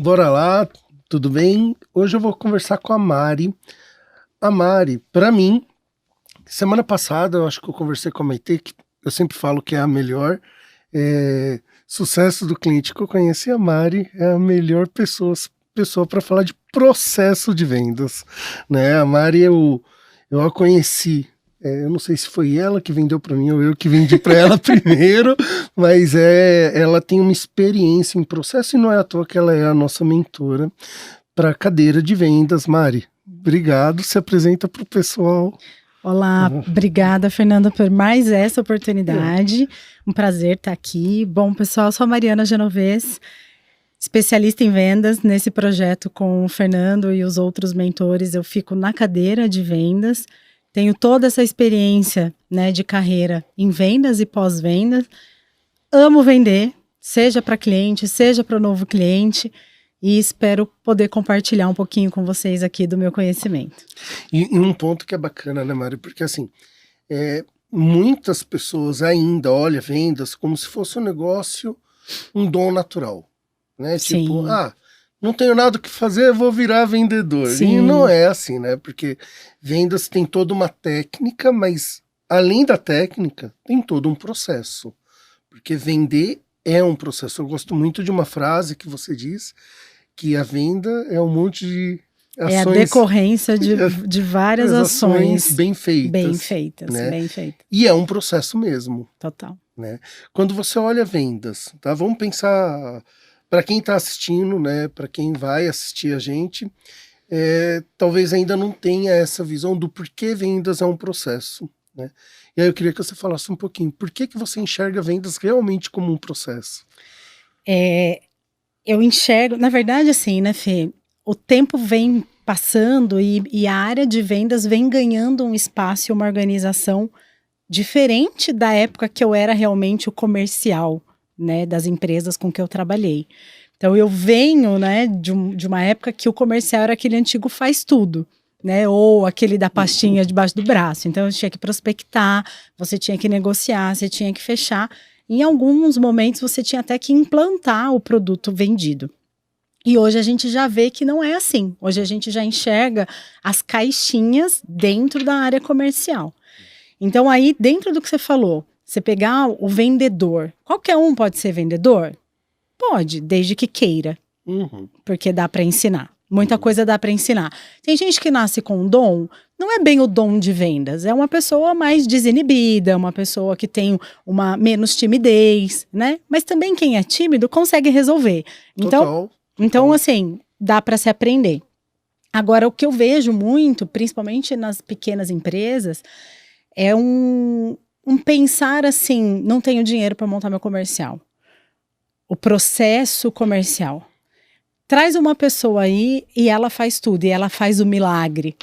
Bora lá, tudo bem? Hoje eu vou conversar com a Mari. A Mari, para mim, semana passada eu acho que eu conversei com a Maitê, que eu sempre falo que é a melhor sucesso do cliente que eu conheci. A Mari é a melhor pessoa para falar de processo de vendas, né? A Mari eu a conheci. Eu não sei se foi ela que vendeu para mim ou eu que vendi para ela primeiro, mas ela tem uma experiência em processo e não é à toa que ela é a nossa mentora para a cadeira de vendas. Mari, obrigado, se apresenta para o pessoal. Olá, obrigada, Fernanda, por mais essa oportunidade. Um prazer estar aqui. Bom, pessoal, eu sou a Mariana Genovez, especialista em vendas. Nesse projeto com o Fernando e os outros mentores, eu fico na cadeira de vendas. Tenho toda essa experiência, né, de carreira em vendas e pós-vendas. Amo vender, seja para cliente, seja para o novo cliente. E espero poder compartilhar um pouquinho com vocês aqui do meu conhecimento. E um ponto que é bacana, né, Mário? Porque assim, muitas pessoas ainda olham vendas como se fosse um negócio, um dom natural, né? Sim. Tipo, não tenho nada o que fazer, vou virar vendedor. Sim. E não é assim, né? Porque vendas tem toda uma técnica, mas além da técnica, tem todo um processo. Porque vender é um processo. Eu gosto muito de uma frase que você diz, que a venda é um monte de ações... É a decorrência de várias ações bem feitas. Bem feitas, né? Bem feitas. E é um processo mesmo. Total. Né? Quando você olha vendas, tá? Vamos pensar, para quem está assistindo, né? Para quem vai assistir a gente, talvez ainda não tenha essa visão do porquê vendas é um processo. Né? E aí eu queria que você falasse um pouquinho, por que você enxerga vendas realmente como um processo? Eu enxergo, na verdade assim, né, Fê, o tempo vem passando e a área de vendas vem ganhando um espaço e uma organização diferente da época que eu era realmente o comercial, né, das empresas com que eu trabalhei. Então eu venho, né, de uma época que o comercial era aquele antigo faz tudo, né, ou aquele da pastinha debaixo do braço. Então eu tinha que prospectar, você tinha que negociar, você tinha que fechar. Em alguns momentos você tinha até que implantar o produto vendido. E hoje a gente já vê que não é assim. Hoje a gente já enxerga as caixinhas dentro da área comercial. Então aí, dentro do que você falou, você pegar o vendedor, qualquer um pode ser vendedor? Pode, desde que queira. Porque dá para ensinar. Muita coisa dá para ensinar. Tem gente que nasce com um dom, não é bem o dom de vendas, é uma pessoa mais desinibida, uma pessoa que tem uma menos timidez, né? Mas também quem é tímido consegue resolver. Então assim, dá para se aprender. Agora, o que eu vejo muito, principalmente nas pequenas empresas, é um pensar assim, não tenho dinheiro para montar meu comercial. O processo comercial. Traz uma pessoa aí e ela faz tudo, e ela faz o milagre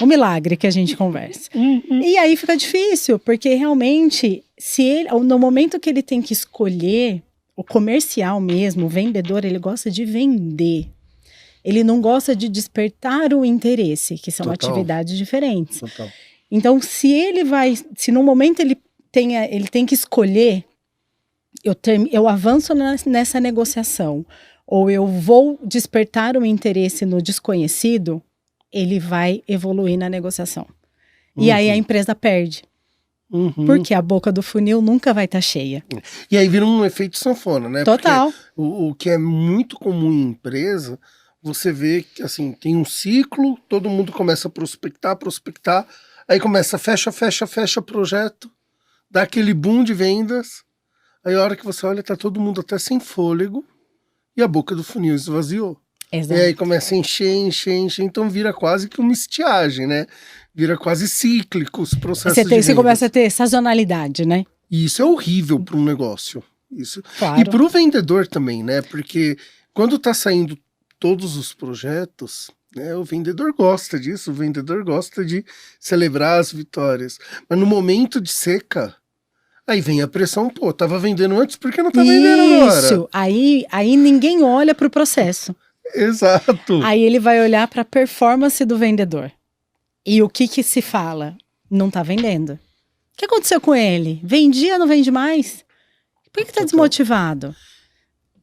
que a gente conversa. E aí fica difícil, porque realmente, no momento que ele tem que escolher, o comercial mesmo, o vendedor, ele gosta de vender. Ele não gosta de despertar o interesse, que são atividades diferentes. Então, se no momento ele tem que escolher, eu avanço nessa negociação, ou eu vou despertar um interesse no desconhecido, ele vai evoluir na negociação. E aí a empresa perde. Porque a boca do funil nunca vai estar cheia. E aí vira um efeito sanfona, né? Total. Porque o que é muito comum em empresa, você vê que assim, tem um ciclo, todo mundo começa a prospectar, aí começa, fecha projeto, dá aquele boom de vendas, aí a hora que você olha, tá todo mundo até sem fôlego, e a boca do funil esvaziou. Exato. E aí começa a encher, então vira quase que uma estiagem, né? Vira quase cíclico os processos de vendas. Você começa a ter sazonalidade, né? E isso é horrível para um negócio. Claro. E para o vendedor também, né? Porque quando tá saindo todos os projetos, né, o vendedor gosta disso, o vendedor gosta de celebrar as vitórias. Mas no momento de seca, aí vem a pressão, tava vendendo antes, por que não tá vendendo agora? Isso, aí ninguém olha para o processo. Exato. Aí ele vai olhar para a performance do vendedor. E o que se fala? Não tá vendendo. O que aconteceu com ele? Vendia, não vende mais? Por que tá desmotivado?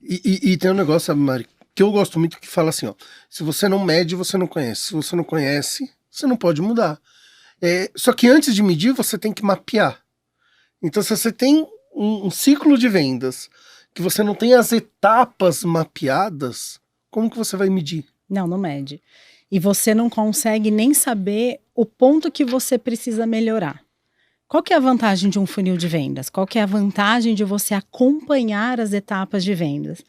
E tem um negócio, Mari, que eu gosto muito que fala assim, ó, se você não mede, você não conhece. Se você não conhece, você não pode mudar. Só que antes de medir, você tem que mapear. Então, se você tem um ciclo de vendas que você não tem as etapas mapeadas, como que você vai medir? Não, não mede. E você não consegue nem saber o ponto que você precisa melhorar. Qual que é a vantagem de um funil de vendas? Qual que é a vantagem de você acompanhar as etapas de vendas?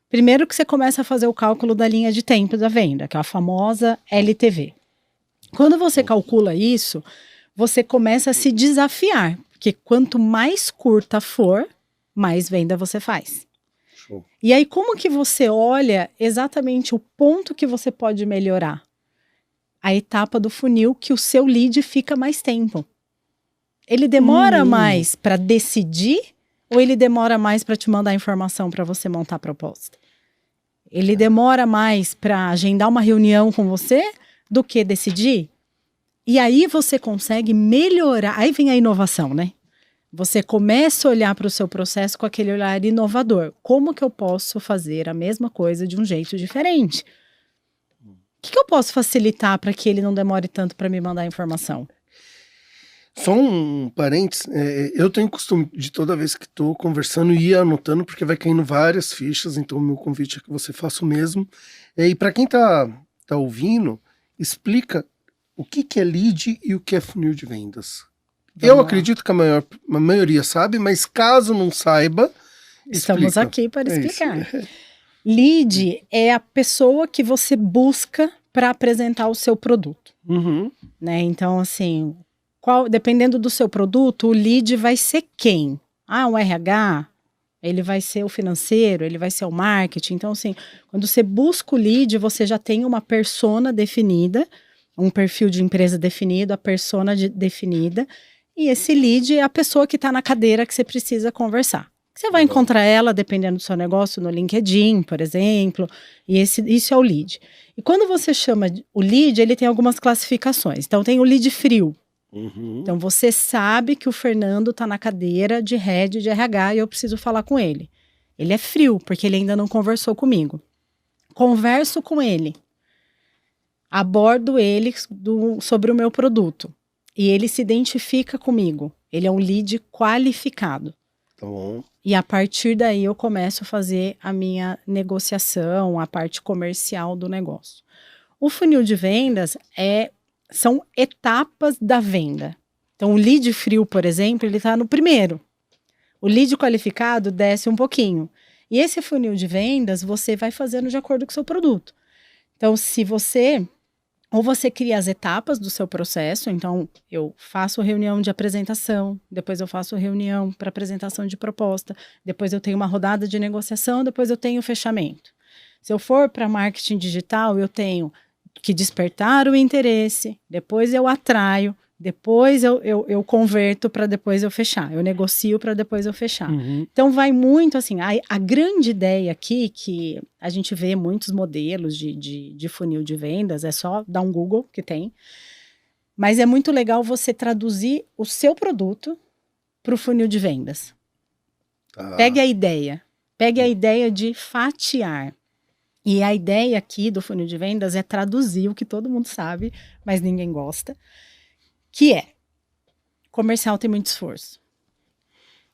Primeiro que você começa a fazer o cálculo da linha de tempo da venda, que é a famosa LTV. Quando você calcula isso, você começa a se desafiar, porque quanto mais curta for, mais venda você faz. Show. E aí, como que você olha exatamente o ponto que você pode melhorar? A etapa do funil que o seu lead fica mais tempo. Ele demora mais para decidir ou ele demora mais para te mandar informação para você montar a proposta? Ele demora mais para agendar uma reunião com você do que decidir? E aí você consegue melhorar. Aí vem a inovação, né? Você começa a olhar para o seu processo com aquele olhar inovador. Como que eu posso fazer a mesma coisa de um jeito diferente? O que eu posso facilitar para que ele não demore tanto para me mandar informação? Só um parênteses, eu tenho costume de toda vez que estou conversando ir anotando, porque vai caindo várias fichas, então o meu convite é que você faça o mesmo. E para quem tá ouvindo, explica o que é lead e o que é funil de vendas. Eu acredito que a maioria sabe, mas caso não saiba, estamos explica. aqui para explicar. Lead é a pessoa que você busca para apresentar o seu produto. Uhum. Né? Então, assim, dependendo do seu produto, o lead vai ser quem? O RH, ele vai ser o financeiro, ele vai ser o marketing. Então, assim, quando você busca o lead, você já tem uma persona definida, um perfil de empresa definido, a persona definida, e esse lead é a pessoa que está na cadeira que você precisa conversar. Você vai encontrar ela, dependendo do seu negócio, no LinkedIn, por exemplo, e isso é o lead. E quando você chama o lead, ele tem algumas classificações. Então, tem o lead frio. Uhum. Então, você sabe que o Fernando está na cadeira de head de RH e eu preciso falar com ele. Ele é frio, porque ele ainda não conversou comigo. Converso com ele. Abordo ele sobre o meu produto. E ele se identifica comigo. Ele é um lead qualificado. Tá bom. E a partir daí eu começo a fazer a minha negociação, a parte comercial do negócio. O funil de vendas são etapas da venda. Então, o lead frio, por exemplo, ele está no primeiro. O lead qualificado desce um pouquinho. E esse funil de vendas, você vai fazendo de acordo com o seu produto. Então, ou você cria as etapas do seu processo, então eu faço reunião de apresentação, depois eu faço reunião para apresentação de proposta, depois eu tenho uma rodada de negociação, depois eu tenho o fechamento. Se eu for para marketing digital, eu tenho que despertar o interesse, depois eu atraio, depois eu converto para depois eu fechar, eu negocio para depois eu fechar. Uhum. Então vai muito assim, a grande ideia aqui, que a gente vê muitos modelos de funil de vendas, é só dar um Google que tem, mas é muito legal você traduzir o seu produto para o funil de vendas. Pegue a ideia de fatiar. E a ideia aqui do funil de vendas é traduzir o que todo mundo sabe, mas ninguém gosta, que é, comercial tem muito esforço.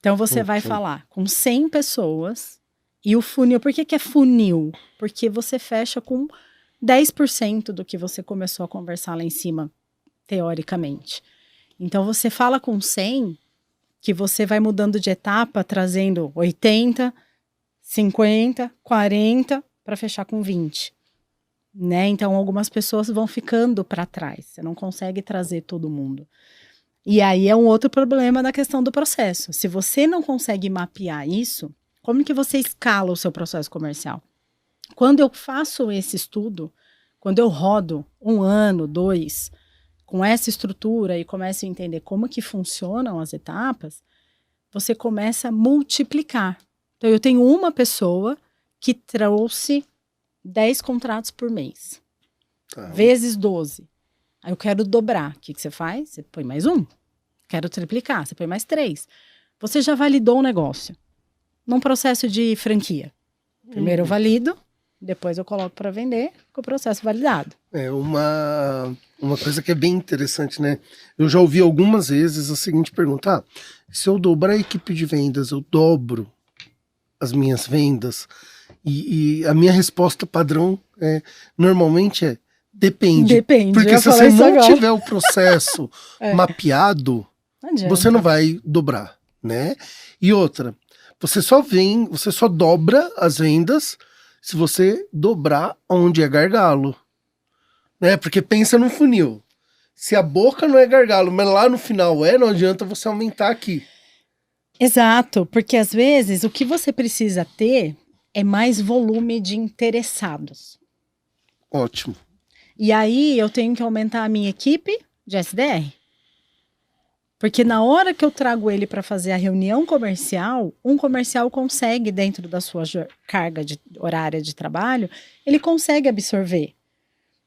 Então você vai falar com 100 pessoas e o funil, por que é funil? Porque você fecha com 10% do que você começou a conversar lá em cima, teoricamente. Então você fala com 100 que você vai mudando de etapa, trazendo 80, 50, 40 para fechar com 20. Né? Então, algumas pessoas vão ficando para trás. Você não consegue trazer todo mundo. E aí é um outro problema da questão do processo. Se você não consegue mapear isso, como que você escala o seu processo comercial? Quando eu faço esse estudo, quando eu rodo 1 ano, 2, com essa estrutura e começo a entender como que funcionam as etapas, você começa a multiplicar. Então, eu tenho uma pessoa que trouxe 10 contratos por mês, vezes 12. Aí eu quero dobrar. O que você faz? Você põe mais 1. Quero triplicar, você põe mais 3. Você já validou o negócio num processo de franquia. Primeiro eu valido, Depois eu coloco para vender com o processo validado. É uma coisa que é bem interessante, né? Eu já ouvi algumas vezes a seguinte pergunta: se eu dobrar a equipe de vendas, eu dobro as minhas vendas? E a minha resposta padrão normalmente é depende. Porque se você não tiver o processo mapeado, você não vai dobrar, né? E outra, você só dobra as vendas se você dobrar onde é gargalo, né? Porque pensa no funil. Se a boca não é gargalo, mas lá no final não adianta você aumentar aqui. Exato, porque às vezes o que você precisa ter é mais volume de interessados. Ótimo. E aí eu tenho que aumentar a minha equipe de SDR. Porque na hora que eu trago ele para fazer a reunião comercial, um comercial consegue, dentro da sua carga horária de trabalho, ele consegue absorver.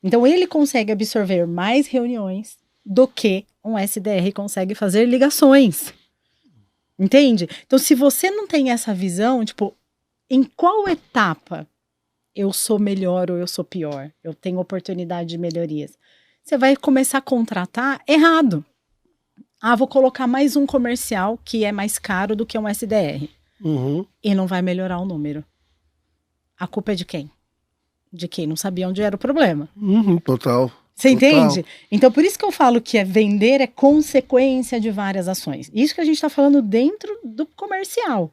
Então, ele consegue absorver mais reuniões do que um SDR consegue fazer ligações. Entende? Então, se você não tem essa visão, tipo, em qual etapa eu sou melhor ou eu sou pior? Eu tenho oportunidade de melhorias. Você vai começar a contratar errado. Vou colocar mais um comercial que é mais caro do que um SDR. Uhum. E não vai melhorar o número. A culpa é de quem? De quem não sabia onde era o problema. Total. Você entende? Então, por isso que eu falo que vender é consequência de várias ações. Isso que a gente está falando dentro do comercial.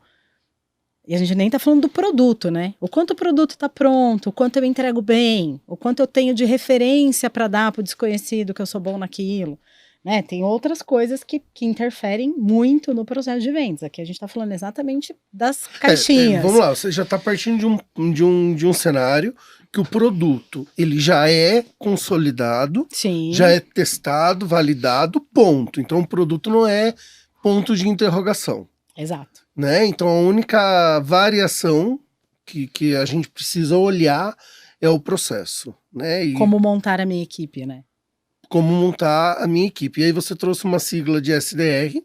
E a gente nem está falando do produto, né? O quanto o produto está pronto, o quanto eu entrego bem, o quanto eu tenho de referência para dar para o desconhecido que eu sou bom naquilo. Né? Tem outras coisas que interferem muito no processo de vendas. Aqui a gente está falando exatamente das caixinhas. Vamos lá, você já está partindo de um cenário que o produto ele já é consolidado, Sim. Já é testado, validado, ponto. Então o produto não é ponto de interrogação. Exato. Né? Então a única variação que a gente precisa olhar é o processo. Né? Como montar a minha equipe, né? Como montar a minha equipe. E aí você trouxe uma sigla de SDR,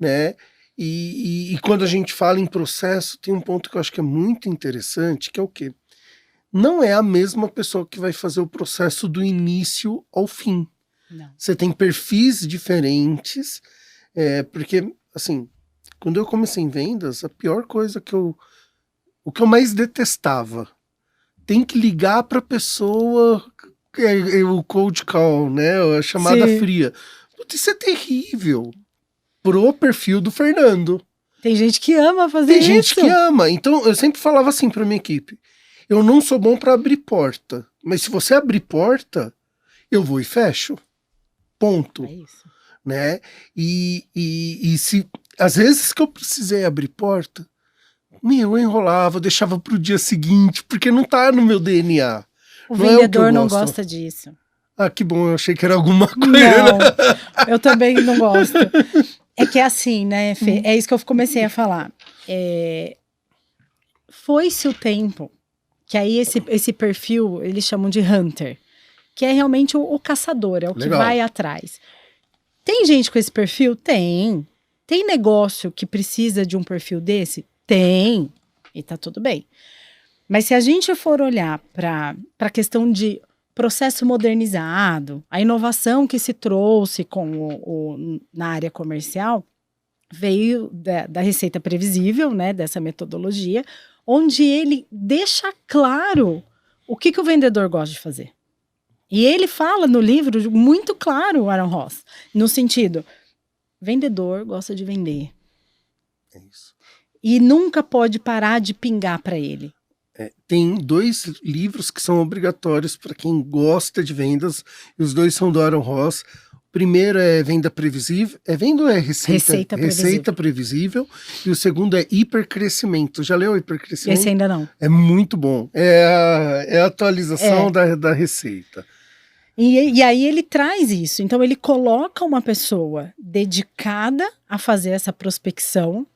né? E quando a gente fala em processo, tem um ponto que eu acho que é muito interessante, que é o quê? Não é a mesma pessoa que vai fazer o processo do início ao fim. Não. Você tem perfis diferentes, porque, assim, quando eu comecei em vendas, a pior coisa o que eu mais detestava, tem que ligar para a pessoa... o cold call, né? A chamada Sim. fria. Putz, isso é terrível pro perfil do Fernando. Tem gente que ama fazer isso. Tem gente que ama. Então, eu sempre falava assim pra minha equipe: eu não sou bom para abrir porta, mas se você abrir porta, eu vou e fecho. Ponto. É isso. Né? E se às vezes que eu precisei abrir porta, eu enrolava, deixava pro dia seguinte, porque não tá no meu DNA. O vendedor não gosta disso. Que bom, eu achei que era alguma coisa. Não, eu também não gosto. É que é assim, né, Fê? É isso que eu comecei a falar. Foi-se o tempo que aí esse perfil, eles chamam de hunter, que é realmente o caçador, é o que vai atrás. Tem gente com esse perfil? Tem. Tem negócio que precisa de um perfil desse? Tem. E tá tudo bem. Mas se a gente for olhar para a questão de processo modernizado, a inovação que se trouxe na área comercial veio da receita previsível, né, dessa metodologia, onde ele deixa claro o que o vendedor gosta de fazer. E ele fala no livro muito claro, o Aaron Ross, no sentido, vendedor gosta de vender. É isso. E nunca pode parar de pingar para ele. Tem 2 livros que são obrigatórios para quem gosta de vendas, e os 2 são do Aaron Ross. O primeiro é Venda Previsível, venda ou é Receita Previsível, e o segundo é Hipercrescimento. Já leu Hipercrescimento? Esse ainda não. É muito bom, é a atualização da receita. E aí ele traz isso, então ele coloca uma pessoa dedicada a fazer essa prospecção.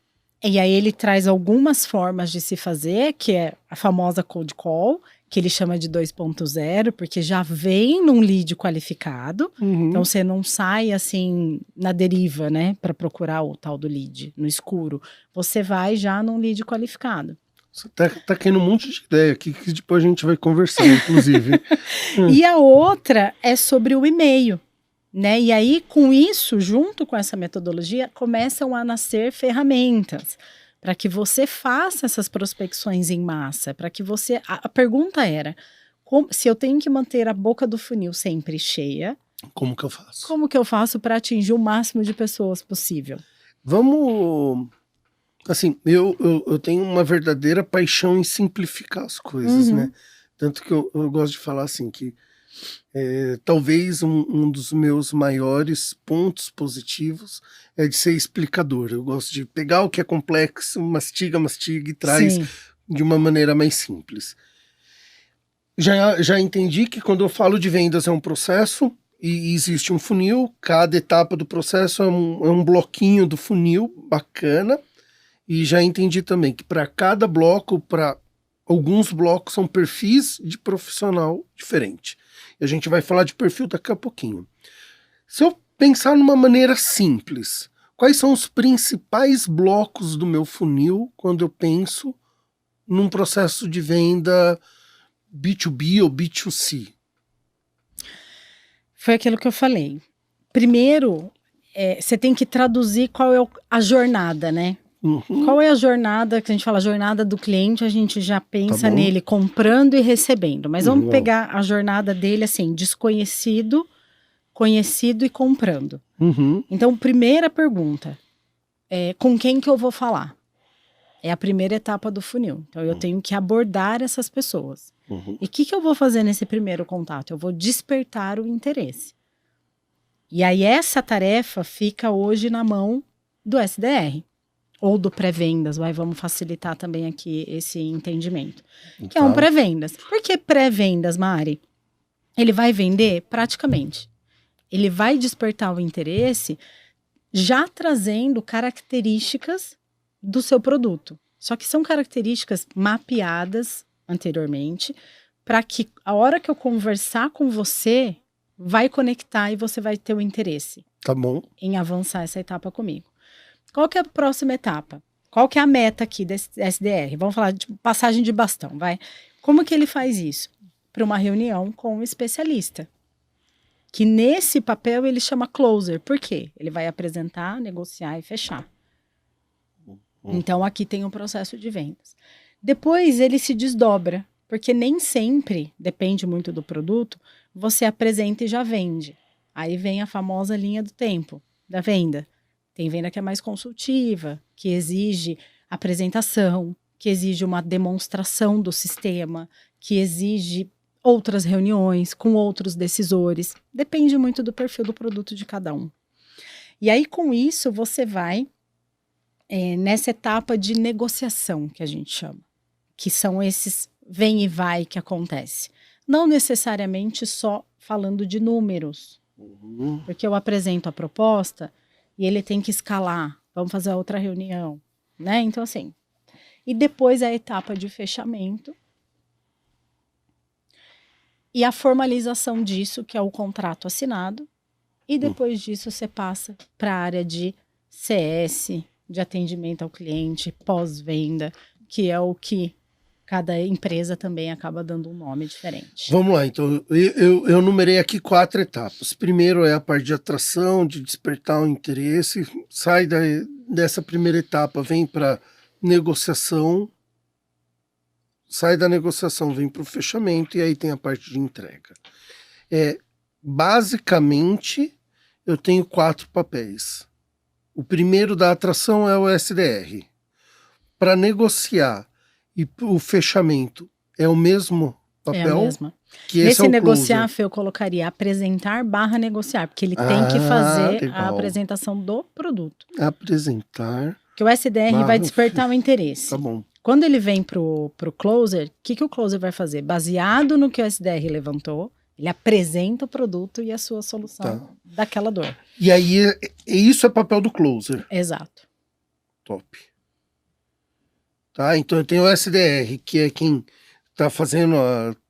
E aí ele traz algumas formas de se fazer, que é a famosa cold call, que ele chama de 2.0, porque já vem num lead qualificado. Então você não sai assim na deriva, né, para procurar o tal do lead no escuro. Você vai já num lead qualificado. Você tá caindo um monte de ideia aqui que depois a gente vai conversar, inclusive. E a outra é sobre o e-mail, né? E aí, com isso, junto com essa metodologia, começam a nascer ferramentas para que você faça essas prospecções em massa, para que você... A pergunta era, se eu tenho que manter a boca do funil sempre cheia, Como que eu faço? como que eu faço para atingir o máximo de pessoas possível? Vamos... Assim, eu tenho uma verdadeira paixão em simplificar as coisas, né? Tanto que eu gosto de falar assim, que talvez um dos meus maiores pontos positivos é de ser explicador. Eu gosto de pegar o que é complexo, mastiga e traz Sim. de uma maneira mais simples. Já entendi que quando eu falo de vendas é um processo e existe um funil, cada etapa do processo é um bloquinho do funil bacana. E já entendi também que para cada bloco, para alguns blocos são perfis de profissional diferente. E a gente vai falar de perfil daqui a pouquinho. Se eu pensar numa maneira simples, quais são os principais blocos do meu funil quando eu penso num processo de venda B2B ou B2C? Foi aquilo que eu falei. Primeiro, você tem que traduzir qual é a jornada, né? Qual é a jornada, que a gente fala jornada do cliente, a gente já pensa nele comprando e recebendo. Mas vamos pegar a jornada dele assim, desconhecido, conhecido e comprando. Então, primeira pergunta, com quem que eu vou falar? É a primeira etapa do funil. Então, eu tenho que abordar essas pessoas. E o que eu vou fazer nesse primeiro contato? Eu vou despertar o interesse. E aí, essa tarefa fica hoje na mão do SDR. Ou do pré-vendas, vamos facilitar também aqui esse entendimento. Que é um pré-vendas. Por que pré-vendas, Mari? Ele vai vender praticamente. Ele vai despertar o interesse já trazendo características do seu produto. Só que são características mapeadas anteriormente para que a hora que eu conversar com você, vai conectar e você vai ter o interesse. Tá bom. Em avançar essa etapa comigo. Qual que é a próxima etapa? Qual que é a meta aqui desse SDR? Vamos falar de passagem de bastão, vai. Como que ele faz isso? Para uma reunião com um especialista. Que nesse papel ele chama closer. Por quê? Ele vai apresentar, negociar e fechar. Então aqui tem um processo de vendas. Depois ele se desdobra, porque nem sempre, depende muito do produto, você apresenta e já vende. Aí vem a famosa linha do tempo da venda. Tem venda que é mais consultiva, que exige apresentação, que exige uma demonstração do sistema, que exige outras reuniões com outros decisores. Depende muito do perfil do produto de cada um. E aí, com isso, você vai nessa etapa de negociação, que a gente chama. Que são esses vem e vai que acontece. Não necessariamente só falando de números. Porque eu apresento a proposta... E ele tem que escalar, vamos fazer outra reunião, né? Então, assim, e depois a etapa de fechamento e a formalização disso, que é o contrato assinado, e depois disso você passa para a área de CS, de atendimento ao cliente, pós-venda, que é o que cada empresa também acaba dando um nome diferente. Vamos lá, então eu numerei aqui 4 etapas. Primeiro é a parte de atração, de despertar o interesse, sai dessa primeira etapa, vem para negociação, sai da negociação, vem para o fechamento e aí tem a parte de entrega. Basicamente, eu tenho 4 papéis. O primeiro da atração é o SDR. Para negociar e o fechamento é o mesmo papel? É a mesma. Que nesse é negociar, Fê, eu colocaria apresentar / negociar, porque ele tem que fazer legal. a apresentação do produto. Apresentar. Que o SDR vai despertar o interesse. Tá bom. Quando ele vem pro closer, o que o closer vai fazer? Baseado no que o SDR levantou, ele apresenta o produto e a sua solução daquela dor. E aí, isso é papel do closer. Exato. Top. Tá, então eu tenho o SDR, que é quem tá fazendo,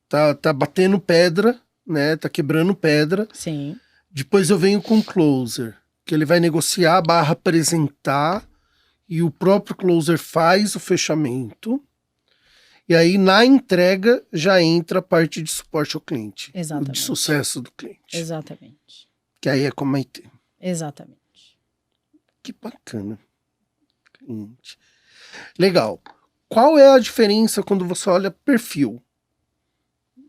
tá batendo pedra, né? Tá quebrando pedra. Sim. Depois eu venho com o closer, que ele vai negociar / apresentar, e o próprio closer faz o fechamento. E aí, na entrega, já entra a parte de suporte ao cliente. Exatamente. De sucesso do cliente. Exatamente. Que aí é como a IT. Exatamente. Que bacana. Cliente. Legal. Qual é a diferença quando você olha perfil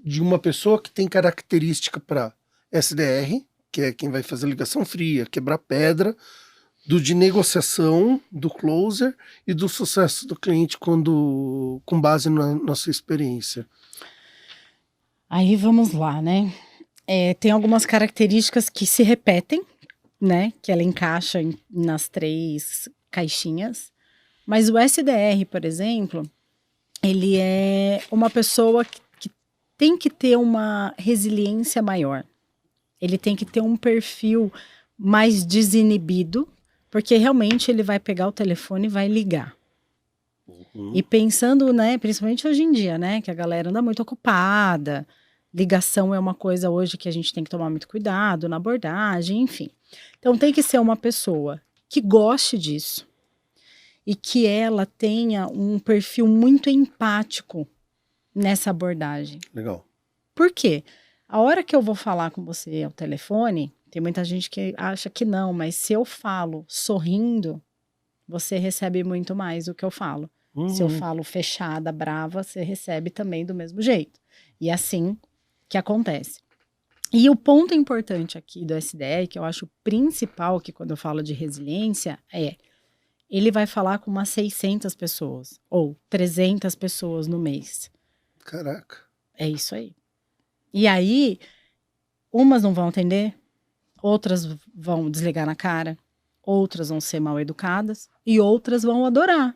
de uma pessoa que tem característica para SDR, que é quem vai fazer ligação fria, quebrar pedra, do de negociação, do closer e do sucesso do cliente quando com base na sua experiência? Aí vamos lá, né? Tem algumas características que se repetem, né? Que ela encaixa nas 3 caixinhas. Mas o SDR, por exemplo, ele é uma pessoa que tem que ter uma resiliência maior. Ele tem que ter um perfil mais desinibido, porque realmente ele vai pegar o telefone e vai ligar. E pensando, né, principalmente hoje em dia, né, que a galera anda muito ocupada, ligação é uma coisa hoje que a gente tem que tomar muito cuidado na abordagem, enfim. Então tem que ser uma pessoa que goste disso e que ela tenha um perfil muito empático nessa abordagem. Legal. Por quê? A hora que eu vou falar com você ao telefone, tem muita gente que acha que não, mas se eu falo sorrindo, você recebe muito mais do que eu falo. Se eu falo fechada, brava, você recebe também do mesmo jeito. E é assim que acontece. E o ponto importante aqui do SDR, que eu acho principal, que quando eu falo de resiliência, ele vai falar com umas 600 pessoas, ou 300 pessoas no mês. Caraca. É isso aí. E aí, umas não vão atender, outras vão desligar na cara, outras vão ser mal educadas e outras vão adorar.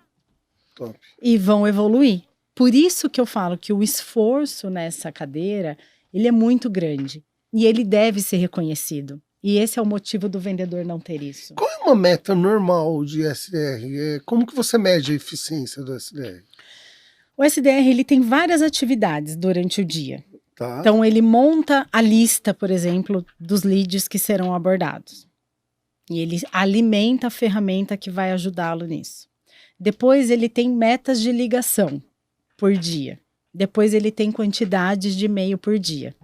Top. E vão evoluir. Por isso que eu falo que o esforço nessa cadeira, ele é muito grande. E ele deve ser reconhecido. E esse é o motivo do vendedor não ter isso. Qual é uma meta normal de SDR? Como que você mede a eficiência do SDR? O SDR, ele tem várias atividades durante o dia. Tá. Então, ele monta a lista, por exemplo, dos leads que serão abordados. E ele alimenta a ferramenta que vai ajudá-lo nisso. Depois, ele tem metas de ligação por dia. Depois, ele tem quantidades de e-mail por dia.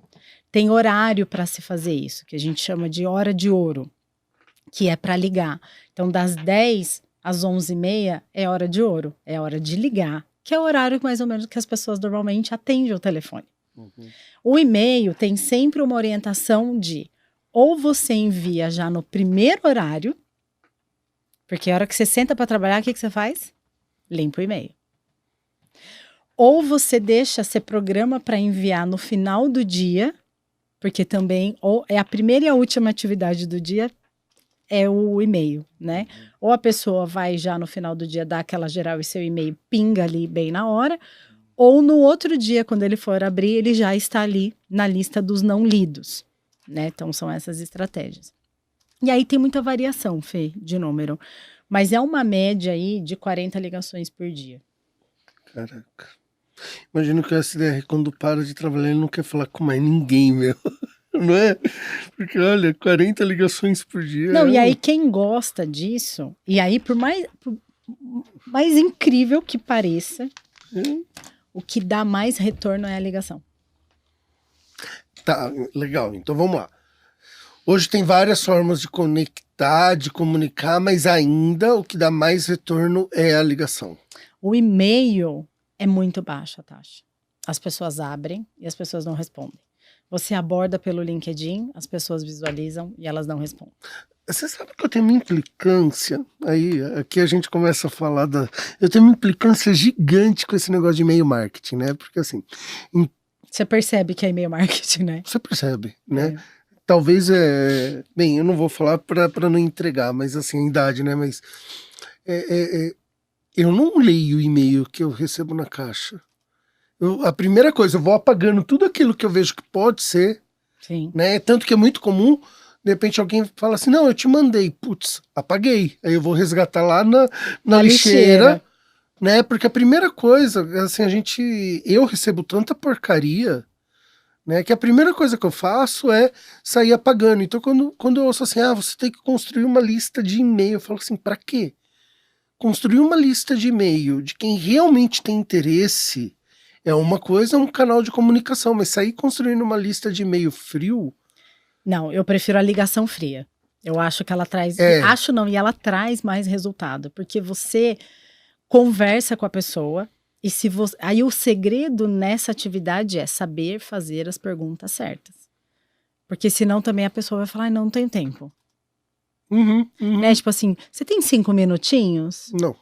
Tem horário para se fazer isso, que a gente chama de hora de ouro, que é para ligar. Então, das 10 às 11h30 é hora de ouro, é hora de ligar, que é o horário mais ou menos que as pessoas normalmente atendem o telefone. O e-mail tem sempre uma orientação de ou você envia já no primeiro horário, porque a hora que você senta para trabalhar, o que você faz? Limpa o e-mail. Ou você programa para enviar no final do dia, porque também ou é a primeira e a última atividade do dia é o e-mail, né? Ou a pessoa vai já no final do dia dar aquela geral e seu e-mail pinga ali bem na hora, ou no outro dia, quando ele for abrir, ele já está ali na lista dos não lidos, né? Então, são essas estratégias. E aí tem muita variação, Fê, de número. Mas é uma média aí de 40 ligações por dia. Caraca. Imagino que o SDR, quando para de trabalhar, ele não quer falar com mais ninguém, meu. Não é? Porque, olha, 40 ligações por dia. Não, e aí quem gosta disso, e aí por mais incrível que pareça, o que dá mais retorno é a ligação. Tá, legal. Então vamos lá. Hoje tem várias formas de conectar, de comunicar, mas ainda o que dá mais retorno é a ligação. O e-mail é muito baixa a taxa. As pessoas abrem e as pessoas não respondem. Você aborda pelo LinkedIn, as pessoas visualizam e elas não respondem. Você sabe que eu tenho uma implicância, aí aqui a gente começa a falar eu tenho uma implicância gigante com esse negócio de e-mail marketing, né? Porque assim... Você percebe que é e-mail marketing, né? Você percebe, né? Talvez, bem, eu não vou falar para não entregar, mas assim, a idade, né? Mas eu não leio o e-mail que eu recebo na caixa. A primeira coisa, eu vou apagando tudo aquilo que eu vejo que pode ser, Sim. Né? Tanto que é muito comum, de repente alguém fala assim, não, eu te mandei, putz, apaguei. Aí eu vou resgatar lá na lixeira, né? Porque a primeira coisa, assim, eu recebo tanta porcaria, né? Que a primeira coisa que eu faço é sair apagando. Então quando eu ouço assim, você tem que construir uma lista de e-mail, eu falo assim, pra quê? Construir uma lista de e-mail de quem realmente tem interesse É uma coisa, é um canal de comunicação, mas sair construindo uma lista de e-mail frio, Não, eu prefiro a ligação fria. Eu acho que ela traz. É. Acho não, e ela traz mais resultado. Porque você conversa com a pessoa. E se você. Aí o segredo nessa atividade é saber fazer as perguntas certas. Porque senão também a pessoa vai falar, não tenho tempo. Né? Tipo assim, você tem 5 minutinhos? Não.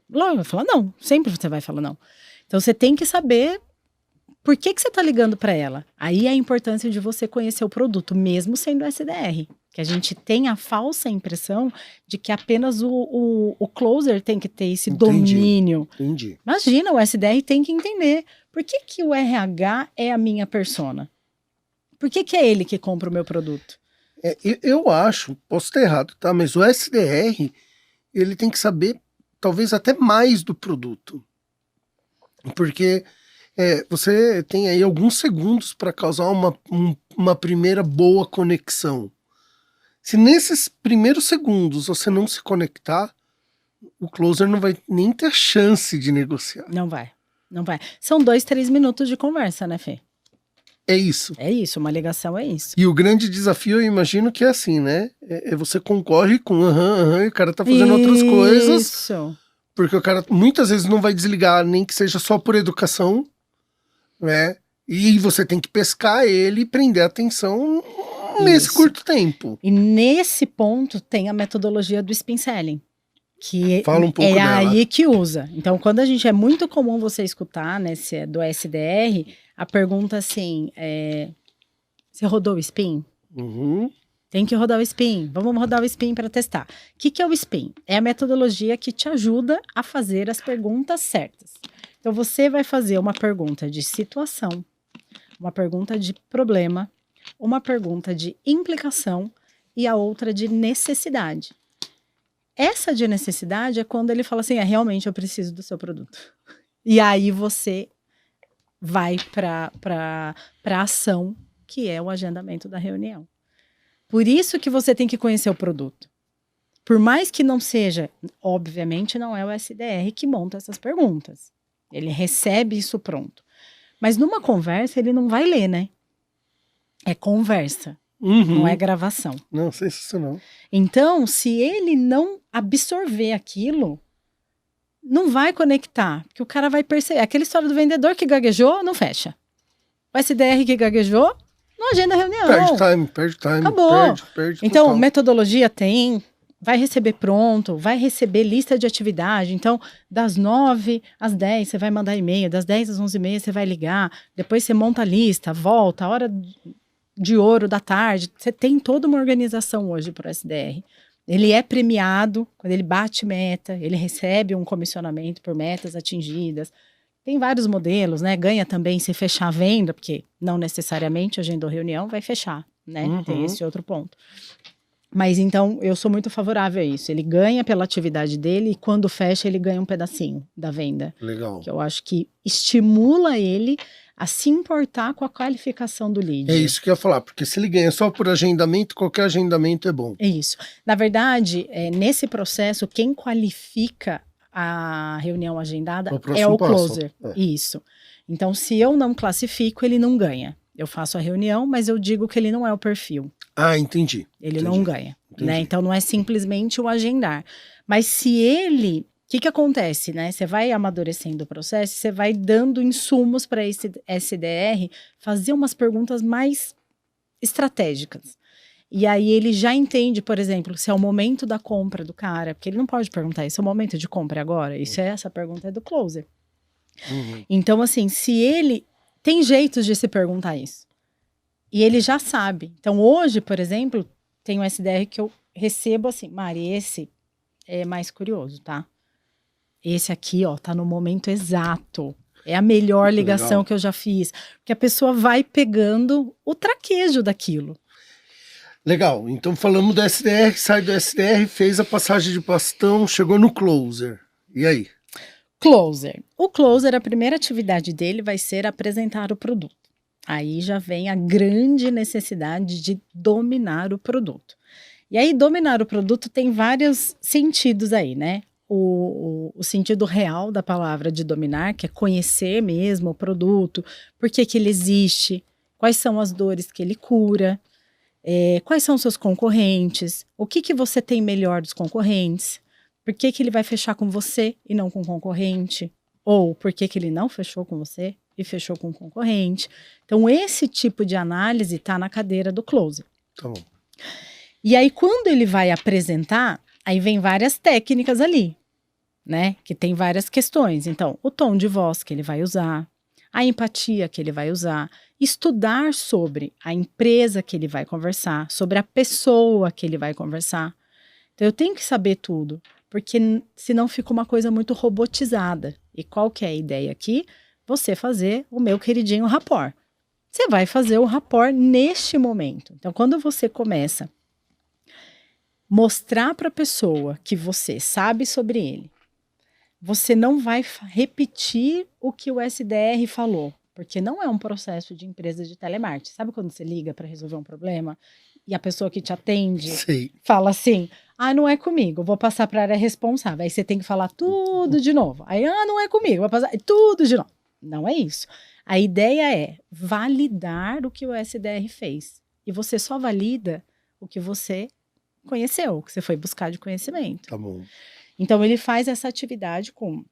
Logo vai falar não. Sempre você vai falar não. Então você tem que saber por que você está ligando para ela. Aí é a importância de você conhecer o produto, mesmo sendo SDR. Que a gente tem a falsa impressão de que apenas o closer tem que ter esse domínio. Entendi. Imagina, o SDR tem que entender. Por que o RH é a minha persona? Por que é ele que compra o meu produto? Eu acho, posso estar errado, tá? Mas o SDR, ele tem que saber talvez até mais do produto. Porque você tem aí alguns segundos para causar uma primeira boa conexão. Se nesses primeiros segundos você não se conectar, o closer não vai nem ter chance de negociar. Não vai. São 2, 3 minutos de conversa, né, Fê? É isso. É isso, uma ligação é isso. E o grande desafio, eu imagino que é assim, né? Você concorre com e o cara tá fazendo outras coisas. Isso. Porque o cara muitas vezes não vai desligar, nem que seja só por educação, né? E você tem que pescar ele e prender a atenção nesse curto tempo. E nesse ponto tem a metodologia do spin selling. Que Fala um pouco dela. Aí que usa. Então, quando a gente é muito comum você escutar, né, do SDR, a pergunta assim, você rodou o spin? Tem que rodar o spin. Vamos rodar o spin para testar. O que é o spin? É a metodologia que te ajuda a fazer as perguntas certas. Então, você vai fazer uma pergunta de situação, uma pergunta de problema, uma pergunta de implicação e a outra de necessidade. Essa de necessidade é quando ele fala assim, realmente eu preciso do seu produto. E aí você vai para a ação, que é o agendamento da reunião. Por isso que você tem que conhecer o produto. Por mais que não seja, obviamente não é o SDR que monta essas perguntas. Ele recebe isso pronto. Mas numa conversa ele não vai ler, né? É conversa. Não é gravação. Não, sensacional. Então, se ele não absorver aquilo, não vai conectar. Porque o cara vai perceber. Aquela história do vendedor que gaguejou, não fecha. O SDR que gaguejou, não agenda a reunião. Perde time. Acabou. Perde então, total. Metodologia tem, vai receber pronto, vai receber lista de atividade. Então, das 9 às 10, você vai mandar e-mail. Das 10 às 11h30, você vai ligar. Depois você monta a lista, volta, a hora de ouro da tarde. Você tem toda uma organização hoje para o SDR. Ele é premiado quando ele bate meta, ele recebe um comissionamento por metas atingidas. Tem vários modelos, né? Ganha também se fechar a venda, porque não necessariamente agendou reunião, vai fechar, né? Tem esse outro ponto. Mas então, eu sou muito favorável a isso. Ele ganha pela atividade dele e quando fecha, ele ganha um pedacinho da venda. Legal. Que eu acho que estimula ele a se importar com a qualificação do lead. É isso que eu ia falar, porque se ele ganha só por agendamento, qualquer agendamento é bom. É isso. Na verdade, nesse processo, quem qualifica a reunião agendada é o closer. Isso. Então, se eu não classifico, ele não ganha. Eu faço a reunião, mas eu digo que ele não é o perfil. Ah, entendi. Ele não ganha. Né? Então, não é simplesmente o agendar. Mas se ele... O que acontece, né? Você vai amadurecendo o processo, você vai dando insumos para esse SDR fazer umas perguntas mais estratégicas. E aí ele já entende, por exemplo, se é o momento da compra do cara, porque ele não pode perguntar, isso é o momento de compra agora? Essa pergunta é do closer. Então, assim, se ele... Tem jeitos de se perguntar isso. E ele já sabe. Então, hoje, por exemplo, tem um SDR que eu recebo assim, Mari, esse é mais curioso, tá? Esse aqui, ó, tá no momento exato. É a melhor ligação que eu já fiz. Porque a pessoa vai pegando o traquejo daquilo. Legal. Então falamos do SDR, sai do SDR, fez a passagem de bastão, chegou no closer. E aí? Closer. O closer, a primeira atividade dele vai ser apresentar o produto. Aí já vem a grande necessidade de dominar o produto. E aí, dominar o produto tem vários sentidos aí, né? o sentido real da palavra de dominar, que é conhecer mesmo o produto, por que ele existe, quais são as dores que ele cura, quais são os seus concorrentes, o que você tem melhor dos concorrentes, por que ele vai fechar com você e não com o concorrente, ou por que ele não fechou com você e fechou com o concorrente. Então, esse tipo de análise está na cadeira do closer. Tá bom. E aí, quando ele vai apresentar, aí vem várias técnicas ali, né? Que tem várias questões. Então, o tom de voz que ele vai usar, a empatia que ele vai usar, estudar sobre a empresa que ele vai conversar, sobre a pessoa que ele vai conversar. Então, eu tenho que saber tudo, porque senão fica uma coisa muito robotizada. E qual que é a ideia aqui? Você fazer o meu queridinho rapport. Você vai fazer o rapport neste momento. Então, quando você começa mostrar para a pessoa que você sabe sobre ele, você não vai repetir o que o SDR falou, porque não é um processo de empresa de telemarketing. Sabe quando você liga para resolver um problema e a pessoa que te atende fala assim, não é comigo, vou passar para a área responsável. Aí você tem que falar tudo de novo. Aí, não é comigo, vou passar tudo de novo. Não é isso. A ideia é validar o que o SDR fez. E você só valida o que você conheceu, o que você foi buscar de conhecimento. Tá bom. Então, ele faz essa atividade com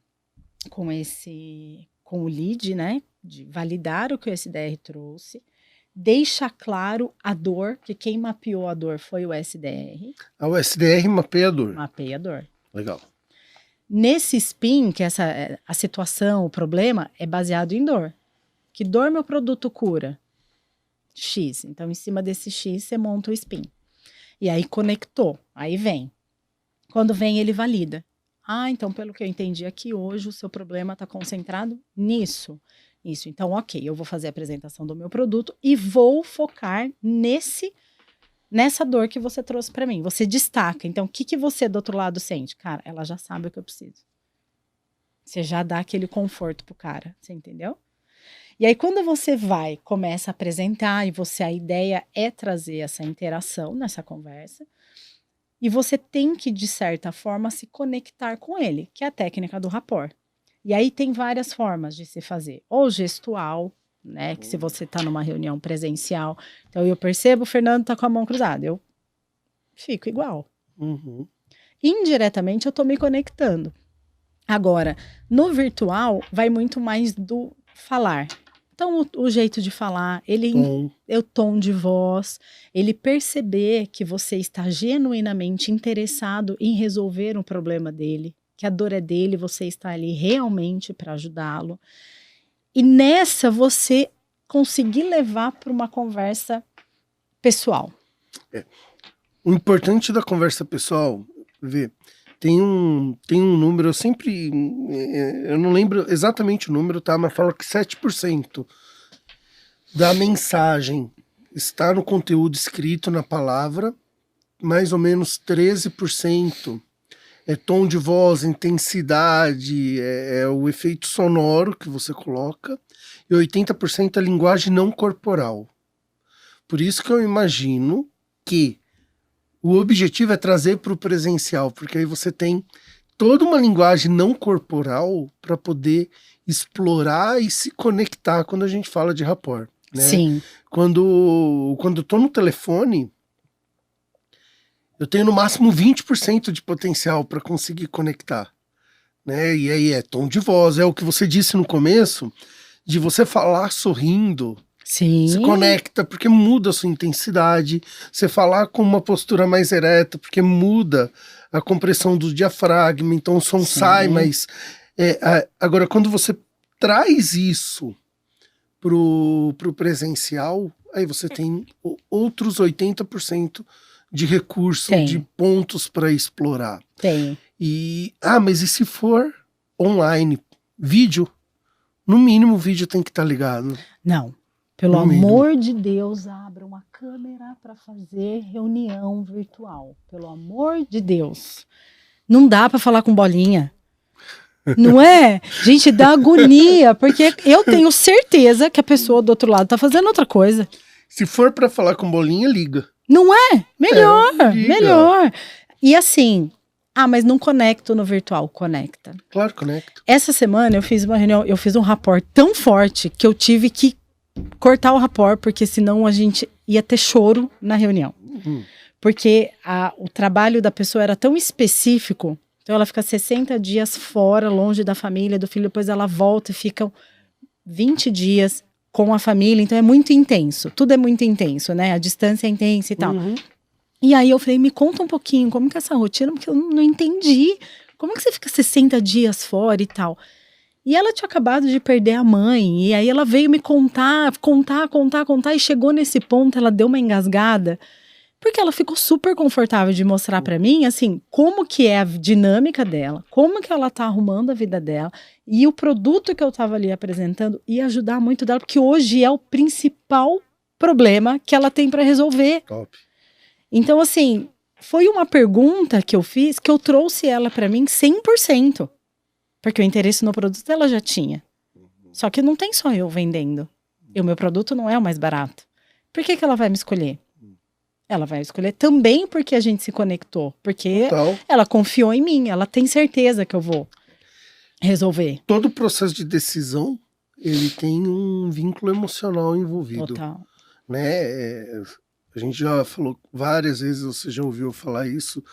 o lead, né? De validar o que o SDR trouxe, deixa claro a dor, que quem mapeou a dor foi o SDR. O SDR mapeia a dor. Mapeia a dor. Legal. Nesse spin, que a situação, o problema, é baseado em dor. Que dor meu produto cura? X. Então, em cima desse X, você monta o spin. E aí, conectou. Aí vem. Quando vem, ele valida. Então, pelo que eu entendi aqui, hoje o seu problema está concentrado nisso. Isso. Então, ok, eu vou fazer a apresentação do meu produto e vou focar nessa dor que você trouxe para mim. Você destaca. Então, o que você do outro lado sente? Cara, ela já sabe o que eu preciso. Você já dá aquele conforto pro cara. Você entendeu? E aí, quando você começa a apresentar e a ideia é trazer essa interação nessa conversa, e você tem que, de certa forma, se conectar com ele, que é a técnica do rapport. E aí tem várias formas de se fazer. Ou gestual, né? Que se você está numa reunião presencial, então eu percebo o Fernando tá com a mão cruzada, eu fico igual. Uhum. Indiretamente eu tô me conectando. Agora, no virtual, vai muito mais do falar. Então, o jeito de falar, o tom de voz, ele perceber que você está genuinamente interessado em resolver um problema dele, que a dor é dele, você está ali realmente para ajudá-lo. E nessa, você conseguir levar para uma conversa pessoal. O importante da conversa pessoal, tem um número, eu não lembro exatamente o número, tá? Mas fala que 7% da mensagem está no conteúdo escrito, na palavra, mais ou menos 13% é tom de voz, intensidade, é o efeito sonoro que você coloca, e 80% é linguagem não corporal. Por isso que eu imagino que o objetivo é trazer para o presencial, porque aí você tem toda uma linguagem não corporal para poder explorar e se conectar quando a gente fala de rapport. Né? Sim. Quando eu tô no telefone, eu tenho no máximo 20% de potencial para conseguir conectar. Né? E aí é tom de voz, é o que você disse no começo, de você falar sorrindo. Sim. Se conecta, porque muda a sua intensidade. Você falar com uma postura mais ereta, porque muda a compressão do diafragma, então o som sai, mas... agora, quando você traz isso pro presencial, aí você tem outros 80% de recurso, de pontos para explorar. Tem. Mas e se for online? Vídeo? No mínimo, o vídeo tem que estar ligado. Não. Pelo amor de Deus, abra uma câmera para fazer reunião virtual. Pelo amor de Deus. Não dá para falar com bolinha. Não é? Gente, dá agonia, porque eu tenho certeza que a pessoa do outro lado tá fazendo outra coisa. Se for para falar com bolinha, liga. Não é? Melhor, melhor. E assim, Ah, mas não conecto no virtual. Conecta. Claro, conecta. Essa semana eu fiz uma reunião, eu fiz um rapport tão forte que eu tive que cortar o rapport, porque senão a gente ia ter choro na reunião. Porque o trabalho da pessoa era tão específico, então ela fica 60 dias fora, longe da família, do filho, depois ela volta e fica 20 dias com a família, então é muito intenso, tudo é muito intenso, né? A distância é intensa e tal. E aí eu falei, me conta um pouquinho, como que é essa rotina, porque eu não entendi, como que você fica 60 dias fora e tal? E ela tinha acabado de perder a mãe, e aí ela veio me contar, e chegou nesse ponto, ela deu uma engasgada, porque ela ficou super confortável de mostrar pra mim, assim, como que é a dinâmica dela, como que ela tá arrumando a vida dela, e o produto que eu tava ali apresentando ia ajudar muito dela, porque hoje é o principal problema que ela tem pra resolver. Top. Então, assim, foi uma pergunta que eu fiz, que eu trouxe ela pra mim 100%, porque o interesse no produto ela já tinha. Só que não tem só eu vendendo, e o meu produto não é o mais barato. Por que ela vai me escolher? Ela vai escolher também porque a gente se conectou. Porque ela confiou em mim. Ela tem certeza que eu vou resolver. Todo o processo de decisão, ele tem um vínculo emocional envolvido. Total. Né? A gente já falou várias vezes, você já ouviu falar isso,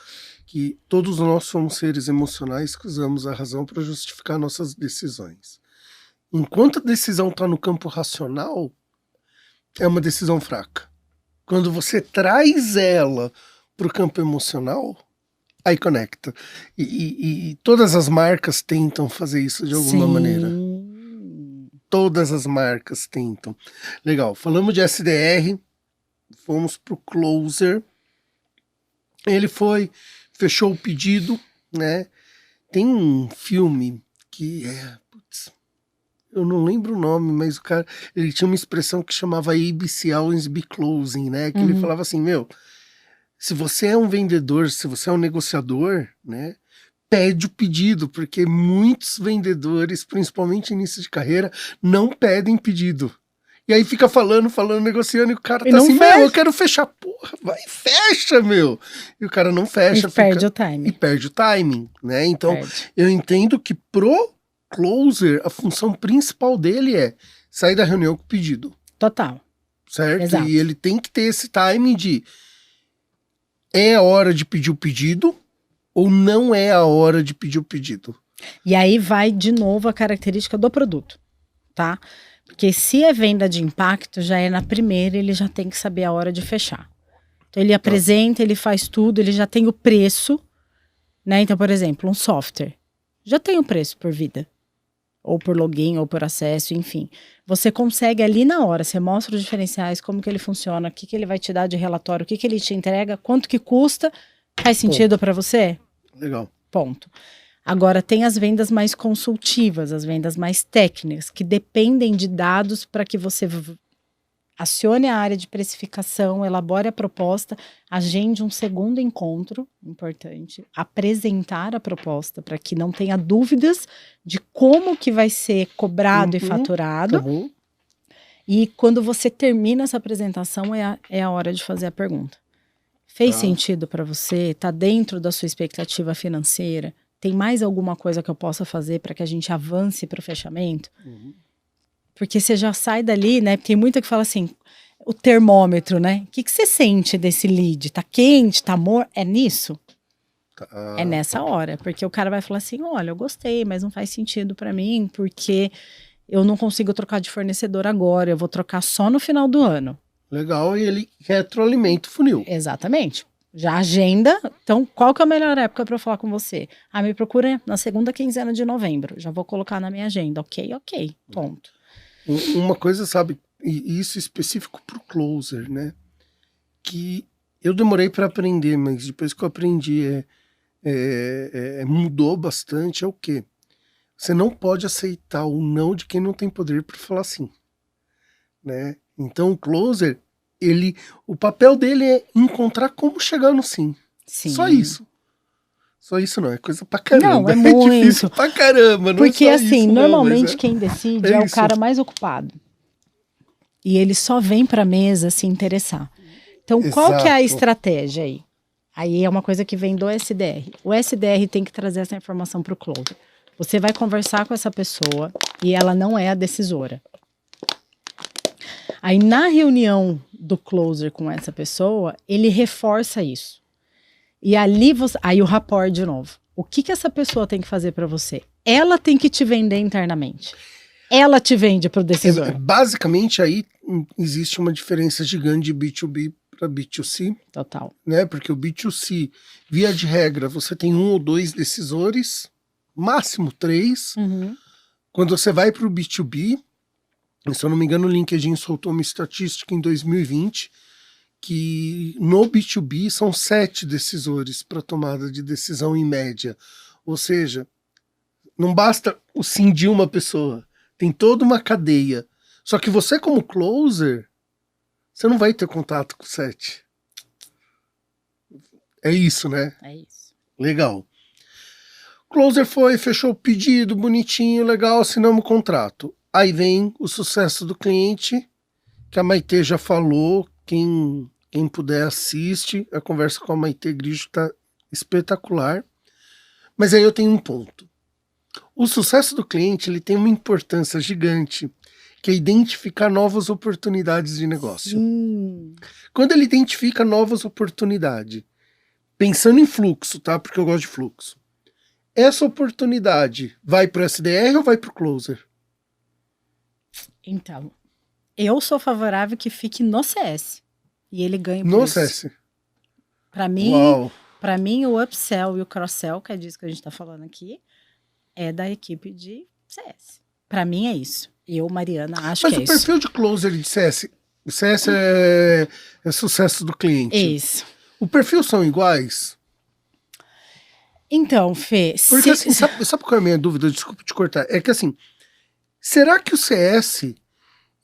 que todos nós somos seres emocionais que usamos a razão para justificar nossas decisões. Enquanto a decisão está no campo racional, é uma decisão fraca. Quando você traz ela para o campo emocional, aí conecta. E todas as marcas tentam fazer isso de alguma maneira. Todas as marcas tentam. Legal, falamos de SDR, fomos para o Closer. Ele fechou o pedido, né? Tem um filme que eu não lembro o nome, mas o cara, ele tinha uma expressão que chamava ABC Always Be Closing, né? Que ele falava assim, se você é um vendedor, se você é um negociador, né? Pede o pedido, porque muitos vendedores, principalmente início de carreira, não pedem pedido. E aí fica falando, negociando, e o cara tá assim, eu quero fechar. Porra, vai, fecha, meu! E o cara não fecha. Perde o timing. E perde o timing, né? Então, eu entendo que pro Closer, a função principal dele é sair da reunião com o pedido. Total. Certo? Exato. E ele tem que ter esse timing de é a hora de pedir o pedido ou não é a hora de pedir o pedido. E aí vai de novo a característica do produto, tá? Porque se é venda de impacto, já é na primeira, ele já tem que saber a hora de fechar. Então ele apresenta, ele faz tudo, ele já tem o preço, né? Então, por exemplo, um software já tem o preço por vida. Ou por login, ou por acesso, enfim. Você consegue ali na hora, você mostra os diferenciais, como que ele funciona, o que que ele vai te dar de relatório, o que que ele te entrega, quanto que custa, faz sentido para você? Legal. Ponto. Agora, tem as vendas mais consultivas, as vendas mais técnicas, que dependem de dados para que você acione a área de precificação, elabore a proposta, agende um segundo encontro, importante, apresentar a proposta para que não tenha dúvidas de como que vai ser cobrado e faturado. Tá. E quando você termina essa apresentação, é a hora de fazer a pergunta. Fez sentido para você? Está dentro da sua expectativa financeira? Tem mais alguma coisa que eu possa fazer para que a gente avance para o fechamento? Porque você já sai dali, né? Tem muita que fala assim, o termômetro, né? O que você sente desse lead? Tá quente, tá amor? É nisso? É nessa hora. Porque o cara vai falar assim, olha, eu gostei, mas não faz sentido para mim, porque eu não consigo trocar de fornecedor agora, eu vou trocar só no final do ano. Legal, e ele retroalimenta o funil. Exatamente. Já agenda. Então, qual que é a melhor época para eu falar com você? Me procura na segunda quinzena de novembro. Já vou colocar na minha agenda. Ok, ponto. Uma coisa, sabe, e isso específico pro Closer, né? Que eu demorei para aprender, mas depois que eu aprendi, mudou bastante, é o quê? Você não pode aceitar o não de quem não tem poder para falar sim, né? Então o Closer, o papel dele é encontrar como chegar no sim. Só isso. Só isso não, é coisa pra caramba. Não, é muito. Difícil pra caramba. Não porque é só assim, isso, normalmente quem decide é o cara mais ocupado. E ele só vem pra mesa se interessar. Então, qual que é a estratégia aí? Aí é uma coisa que vem do SDR. O SDR tem que trazer essa informação para o closer. Você vai conversar com essa pessoa e ela não é a decisora. Aí na reunião do closer com essa pessoa, ele reforça isso. E ali aí o rapport de novo. O que essa pessoa tem que fazer para você? Ela tem que te vender internamente. Ela te vende para o decisor. Basicamente aí existe uma diferença gigante de B2B para B2C. Total. Né? Porque o B2C, via de regra, você tem 1 ou 2 decisores, máximo 3. Uhum. Quando você vai para o B2B, se eu não me engano, o LinkedIn soltou uma estatística em 2020 que no B2B são 7 decisores para tomada de decisão em média. Ou seja, não basta o sim de uma pessoa, tem toda uma cadeia. Só que você como closer, você não vai ter contato com 7. É isso, né? É isso. Legal. Closer foi, fechou o pedido, bonitinho, legal, assinamos o contrato. Aí vem o sucesso do cliente, que a Maitê já falou, quem puder assiste, a conversa com a Maitê Grigio tá espetacular. Mas aí eu tenho um ponto. O sucesso do cliente, ele tem uma importância gigante, que é identificar novas oportunidades de negócio. Quando ele identifica novas oportunidades, pensando em fluxo, tá? Porque eu gosto de fluxo. Essa oportunidade vai para o SDR ou vai para o closer? Então, eu sou favorável que fique no CS. E ele ganha por No isso. CS? Para mim, Uau. o upsell e o cross-sell, que é disso que a gente está falando aqui, é da equipe de CS. Para mim é isso. Eu, Mariana, acho que é isso. Mas o perfil de closer de CS, o CS é sucesso do cliente. Isso. O perfil são iguais? Então, Fê... Porque assim, sabe qual é a minha dúvida? Desculpa te cortar. É que assim, será que o CS,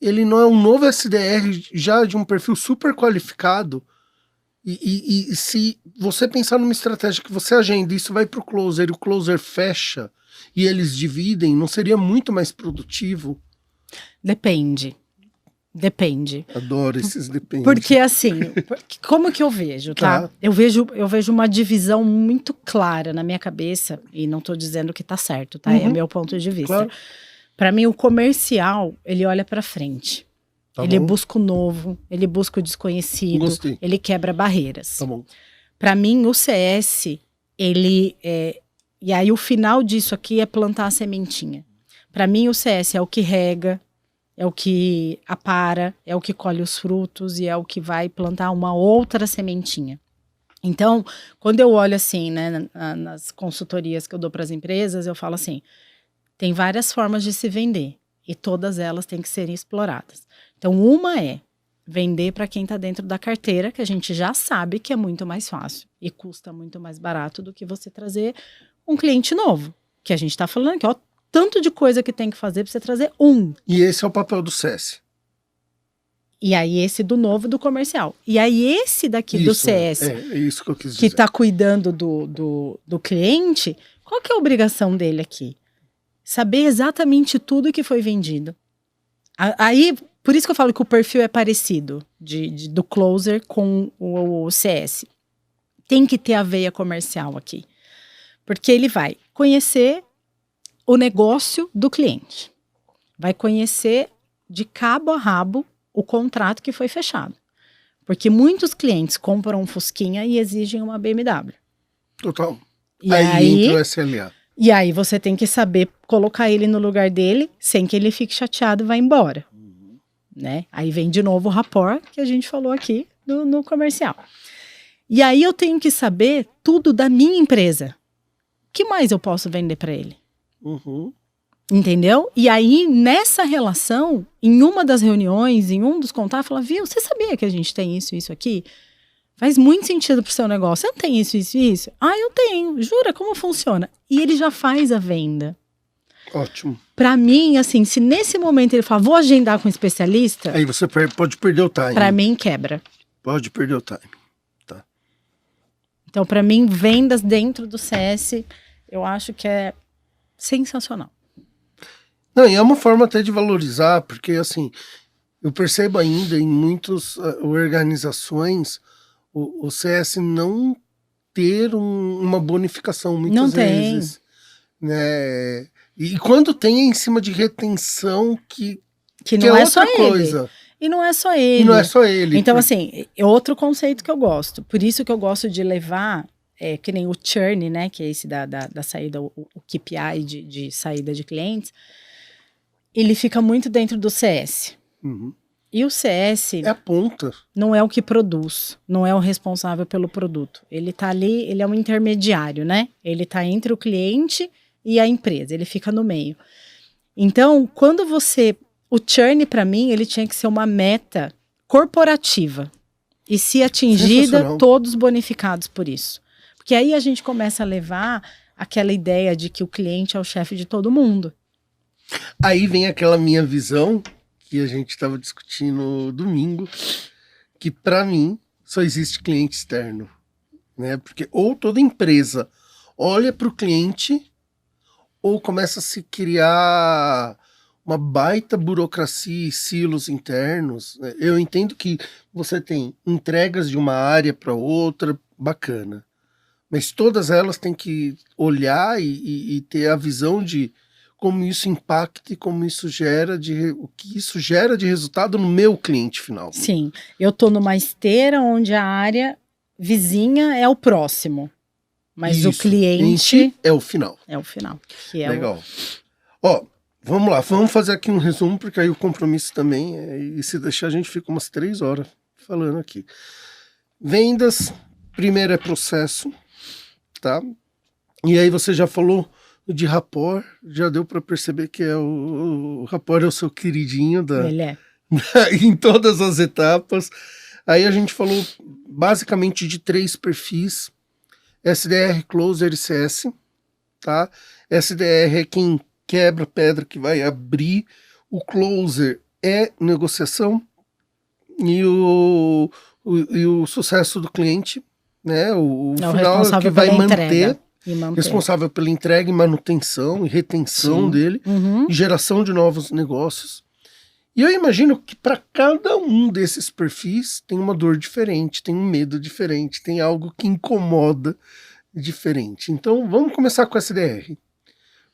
ele não é um novo SDR já de um perfil super qualificado? E se você pensar numa estratégia que você agenda, isso vai para o closer e o closer fecha e eles dividem, não seria muito mais produtivo? Depende. Adoro esses depende. Porque assim, como que eu vejo, tá? Eu vejo uma divisão muito clara na minha cabeça, e não tô dizendo que tá certo, tá? É meu ponto de vista. Claro. Para mim, o comercial, ele olha para frente. Tá ele bom. busca o novo, ele busca o desconhecido, Gostei. ele quebra barreiras. Tá bom. Para mim, o CS, ele e aí o final disso aqui é plantar a sementinha. Para mim, o CS é o que rega, é o que apara, é o que colhe os frutos e é o que vai plantar uma outra sementinha. Então, quando eu olho assim, né, nas consultorias que eu dou para as empresas, eu falo assim, tem várias formas de se vender e todas elas têm que serem exploradas. Então, uma é vender para quem está dentro da carteira, que a gente já sabe que é muito mais fácil e custa muito mais barato do que você trazer um cliente novo, que a gente está falando aqui, ó, tanto de coisa que tem que fazer para você trazer um. E esse é o papel do CS. E aí esse do novo do comercial. E aí esse daqui do CS, é isso que eu quis dizer. que está cuidando do cliente, qual que é a obrigação dele aqui? Saber exatamente tudo que foi vendido. Aí, por isso que eu falo que o perfil é parecido do closer com o CS. Tem que ter a veia comercial aqui. Porque ele vai conhecer o negócio do cliente. Vai conhecer de cabo a rabo o contrato que foi fechado. Porque muitos clientes compram um Fusquinha e exigem uma BMW. Total. E aí entra o SLA. E aí você tem que saber colocar ele no lugar dele sem que ele fique chateado e vá embora. Né? Aí vem de novo o rapport que a gente falou aqui no comercial. E aí eu tenho que saber tudo da minha empresa. O que mais eu posso vender para ele? Entendeu? E aí, nessa relação, em uma das reuniões, em um dos contatos, fala, viu, você sabia que a gente tem isso aqui? Faz muito sentido pro seu negócio. Você não tem isso? Ah, eu tenho. Jura? Como funciona? E ele já faz a venda. Ótimo. Pra mim, assim, se nesse momento ele fala, vou agendar com um especialista... Aí você pode perder o time. Pra mim, quebra. Pode perder o time. Tá. Então, pra mim, vendas dentro do CS, eu acho que é sensacional. Não, e é uma forma até de valorizar, porque assim, eu percebo ainda em muitas organizações, o CS não ter uma bonificação Não muitas tem. vezes. Né? E quando tem é em cima de retenção que não é é outra só ele. coisa. E não é só E ele. não é só ele. Então, assim, é outro conceito que eu gosto. Por isso que eu gosto de levar, que nem o churn, né? Que é esse da saída, o KPI de saída de clientes. Ele fica muito dentro do CS. Uhum. E o CS É a ponta. não é o que produz, não é o responsável pelo produto. Ele tá ali, ele é um intermediário, né? Ele tá entre o cliente e a empresa, ele fica no meio. Então, quando o churn, para mim, ele tinha que ser uma meta corporativa. E se atingida, todos bonificados por isso. Porque aí a gente começa a levar aquela ideia de que o cliente é o chefe de todo mundo. Aí vem aquela minha visão, que a gente estava discutindo domingo, que para mim só existe cliente externo. Né? Porque ou toda empresa olha para o cliente, ou começa a se criar uma baita burocracia e silos internos. Eu entendo que você tem entregas de uma área para outra, bacana. Mas todas elas têm que olhar e ter a visão de como isso impacta e como isso o que isso gera de resultado no meu cliente final. Sim, eu tô numa esteira onde a área vizinha é o próximo, mas isso, o cliente é o final. É o final. Que é legal. Ó, vamos lá, vamos fazer aqui um resumo, porque aí o compromisso também e se deixar a gente fica umas 3 horas falando aqui. Vendas, primeiro é processo, tá? E aí você já falou de rapport, já deu para perceber que o rapport é o seu queridinho Ele é. em todas as etapas. Aí a gente falou basicamente de 3 perfis: SDR, Closer e CS, tá? SDR é quem quebra pedra, que vai abrir. O Closer é negociação e o sucesso do cliente, né? O final é que vai manter. Responsável pela entrega e manutenção e retenção Sim. dele, e geração de novos negócios. E eu imagino que para cada um desses perfis tem uma dor diferente, tem um medo diferente, tem algo que incomoda diferente. Então vamos começar com o SDR.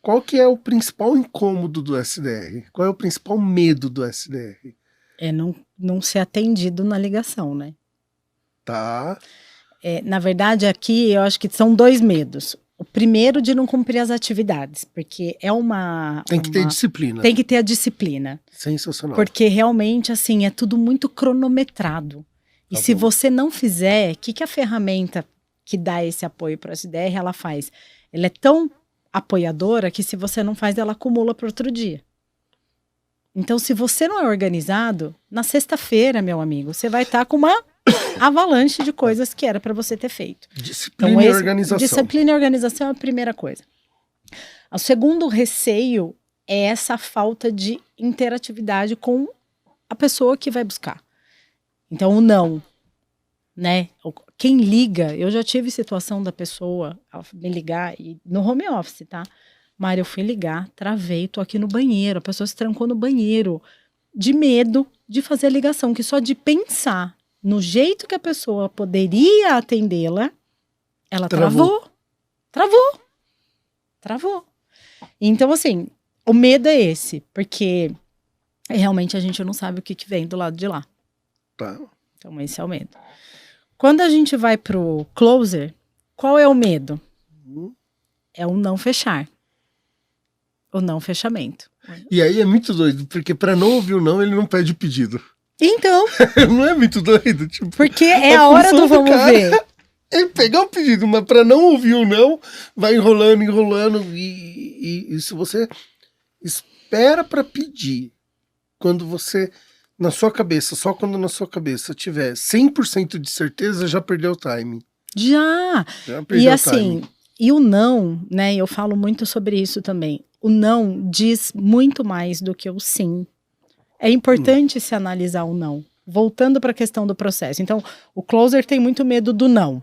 Qual que é o principal incômodo do SDR? Qual é o principal medo do SDR? É não ser atendido na ligação, né? Tá. Na verdade, aqui eu acho que são 2 medos. O primeiro de não cumprir as atividades, porque é Tem que ter disciplina. Tem que ter a disciplina. Sensacional. Porque realmente, assim, é tudo muito cronometrado. E se você não fizer, o que a ferramenta que dá esse apoio para o SDR, ela faz? Ela é tão apoiadora que se você não faz, ela acumula para outro dia. Então, se você não é organizado, na sexta-feira, meu amigo, você vai estar com uma avalanche de coisas que era para você ter feito. Disciplina e organização. Disciplina e organização é a primeira coisa. O segundo receio é essa falta de interatividade com a pessoa que vai buscar. Então, o não, né? Quem liga, eu já tive situação da pessoa me ligar, e no home office, tá? Mário, eu fui ligar, travei, tô aqui no banheiro, a pessoa se trancou no banheiro, de medo de fazer a ligação, que só de pensar no jeito que a pessoa poderia atendê-la, ela travou. Então, assim, o medo é esse, porque realmente a gente não sabe o que vem do lado de lá. Tá. Então, esse é o medo. Quando a gente vai pro closer, qual é o medo? É o não fechar. O não fechamento. E aí é muito doido, porque para não ouvir o não, ele não pede o pedido. Então. Não é muito doido? Tipo, porque é a hora do vamos ver. Ele pegar o pedido, mas para não ouvir o não, vai enrolando. E se você espera para pedir, quando você, na sua cabeça, só quando na sua cabeça tiver 100% de certeza, já perdeu o timing. Já perdeu e assim, o timing. E o não, né? Eu falo muito sobre isso também. O não diz muito mais do que o sim. É importante se analisar o não. Voltando para a questão do processo. Então, o closer tem muito medo do não.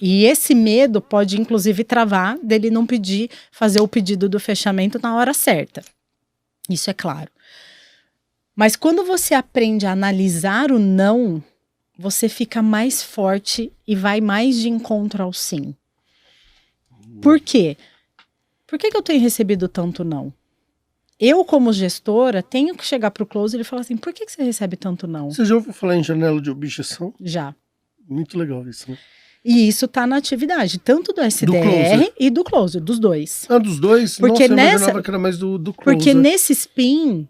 E esse medo pode, inclusive, travar dele não fazer o pedido do fechamento na hora certa. Isso é claro. Mas quando você aprende a analisar o não, você fica mais forte e vai mais de encontro ao sim. Por quê? Por que eu tenho recebido tanto não? Eu, como gestora, tenho que chegar pro closer e falar assim, por que você recebe tanto não? Você já ouviu falar em janela de objeção? Já. Muito legal isso, né? E isso tá na atividade, tanto do SDR e do closer, dos dois. Ah, dos dois? Porque Nossa, eu imaginava que era mais do closer. Porque nesse spin,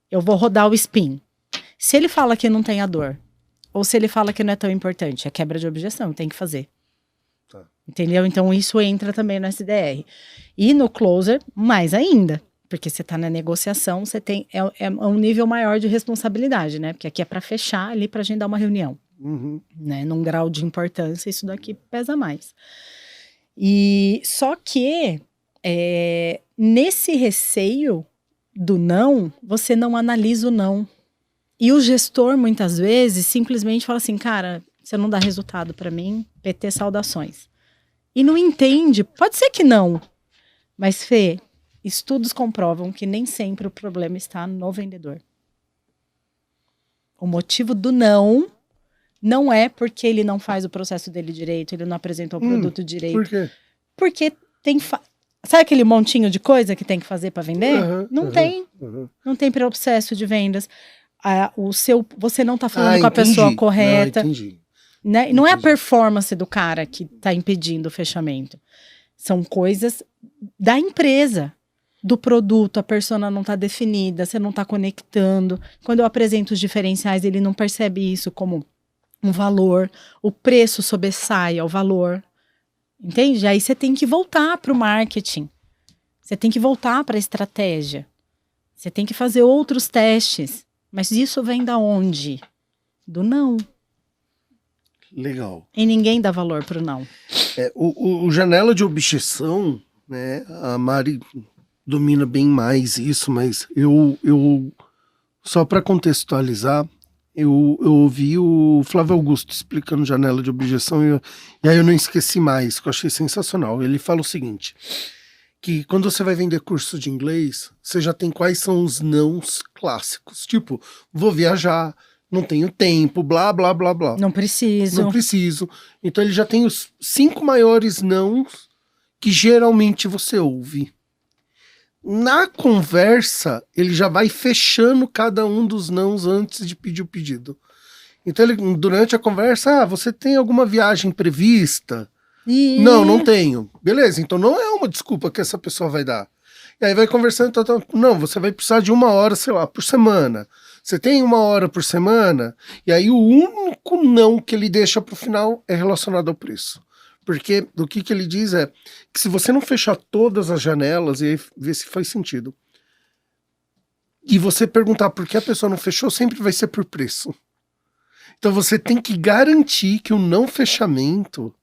eu vou rodar o spin. Se ele fala que não tem a dor, ou se ele fala que não é tão importante, é quebra de objeção, tem que fazer. Tá. Entendeu? Então isso entra também no SDR. E no closer, mais ainda. Porque você tá na negociação, você tem é um nível maior de responsabilidade, né? Porque aqui é para fechar, ali pra gente dar uma reunião. Uhum. Né? Num grau de importância, isso daqui pesa mais. E só que nesse receio do não, você não analisa o não. E o gestor, muitas vezes, simplesmente fala assim, cara, você não dá resultado para mim, PT saudações. E não entende, pode ser que não, mas Fê, estudos comprovam que nem sempre o problema está no vendedor. O motivo do não é porque ele não faz o processo dele direito, ele não apresentou o produto direito. Por quê? Porque tem... Sabe aquele montinho de coisa que tem que fazer para vender? Não tem. Não tem processo de vendas. Você não tá falando com a pessoa correta. Entendi. Né? Não é a performance do cara que tá impedindo o fechamento. São coisas da empresa. Do produto, a persona não tá definida, você não tá conectando. Quando eu apresento os diferenciais, ele não percebe isso como um valor. O preço sobressai ao valor. Entende? Aí você tem que voltar para o marketing. Você tem que voltar para a estratégia. Você tem que fazer outros testes. Mas isso vem da onde? Do não. Legal. E ninguém dá valor pro não. O janela de objeção, né? A Mari domina bem mais isso, mas eu só para contextualizar, eu ouvi o Flávio Augusto explicando janela de objeção e aí eu não esqueci mais, que eu achei sensacional. Ele fala o seguinte, que quando você vai vender curso de inglês, você já tem quais são os nãos clássicos. Tipo, vou viajar, não tenho tempo, blá, blá, blá, blá. Não preciso. Não preciso. Então ele já tem os 5 maiores nãos que geralmente você ouve. Na conversa, ele já vai fechando cada um dos nãos antes de pedir o pedido. Então, durante a conversa, você tem alguma viagem prevista? Não tenho. Beleza, então não é uma desculpa que essa pessoa vai dar. E aí vai conversando, não, você vai precisar de 1 hora, sei lá, por semana. Você tem 1 hora por semana, e aí o único não que ele deixa pro final é relacionado ao preço. Porque o que ele diz é que se você não fechar todas as janelas, e aí ver se faz sentido, e você perguntar por que a pessoa não fechou, sempre vai ser por preço. Então você tem que garantir que o não fechamento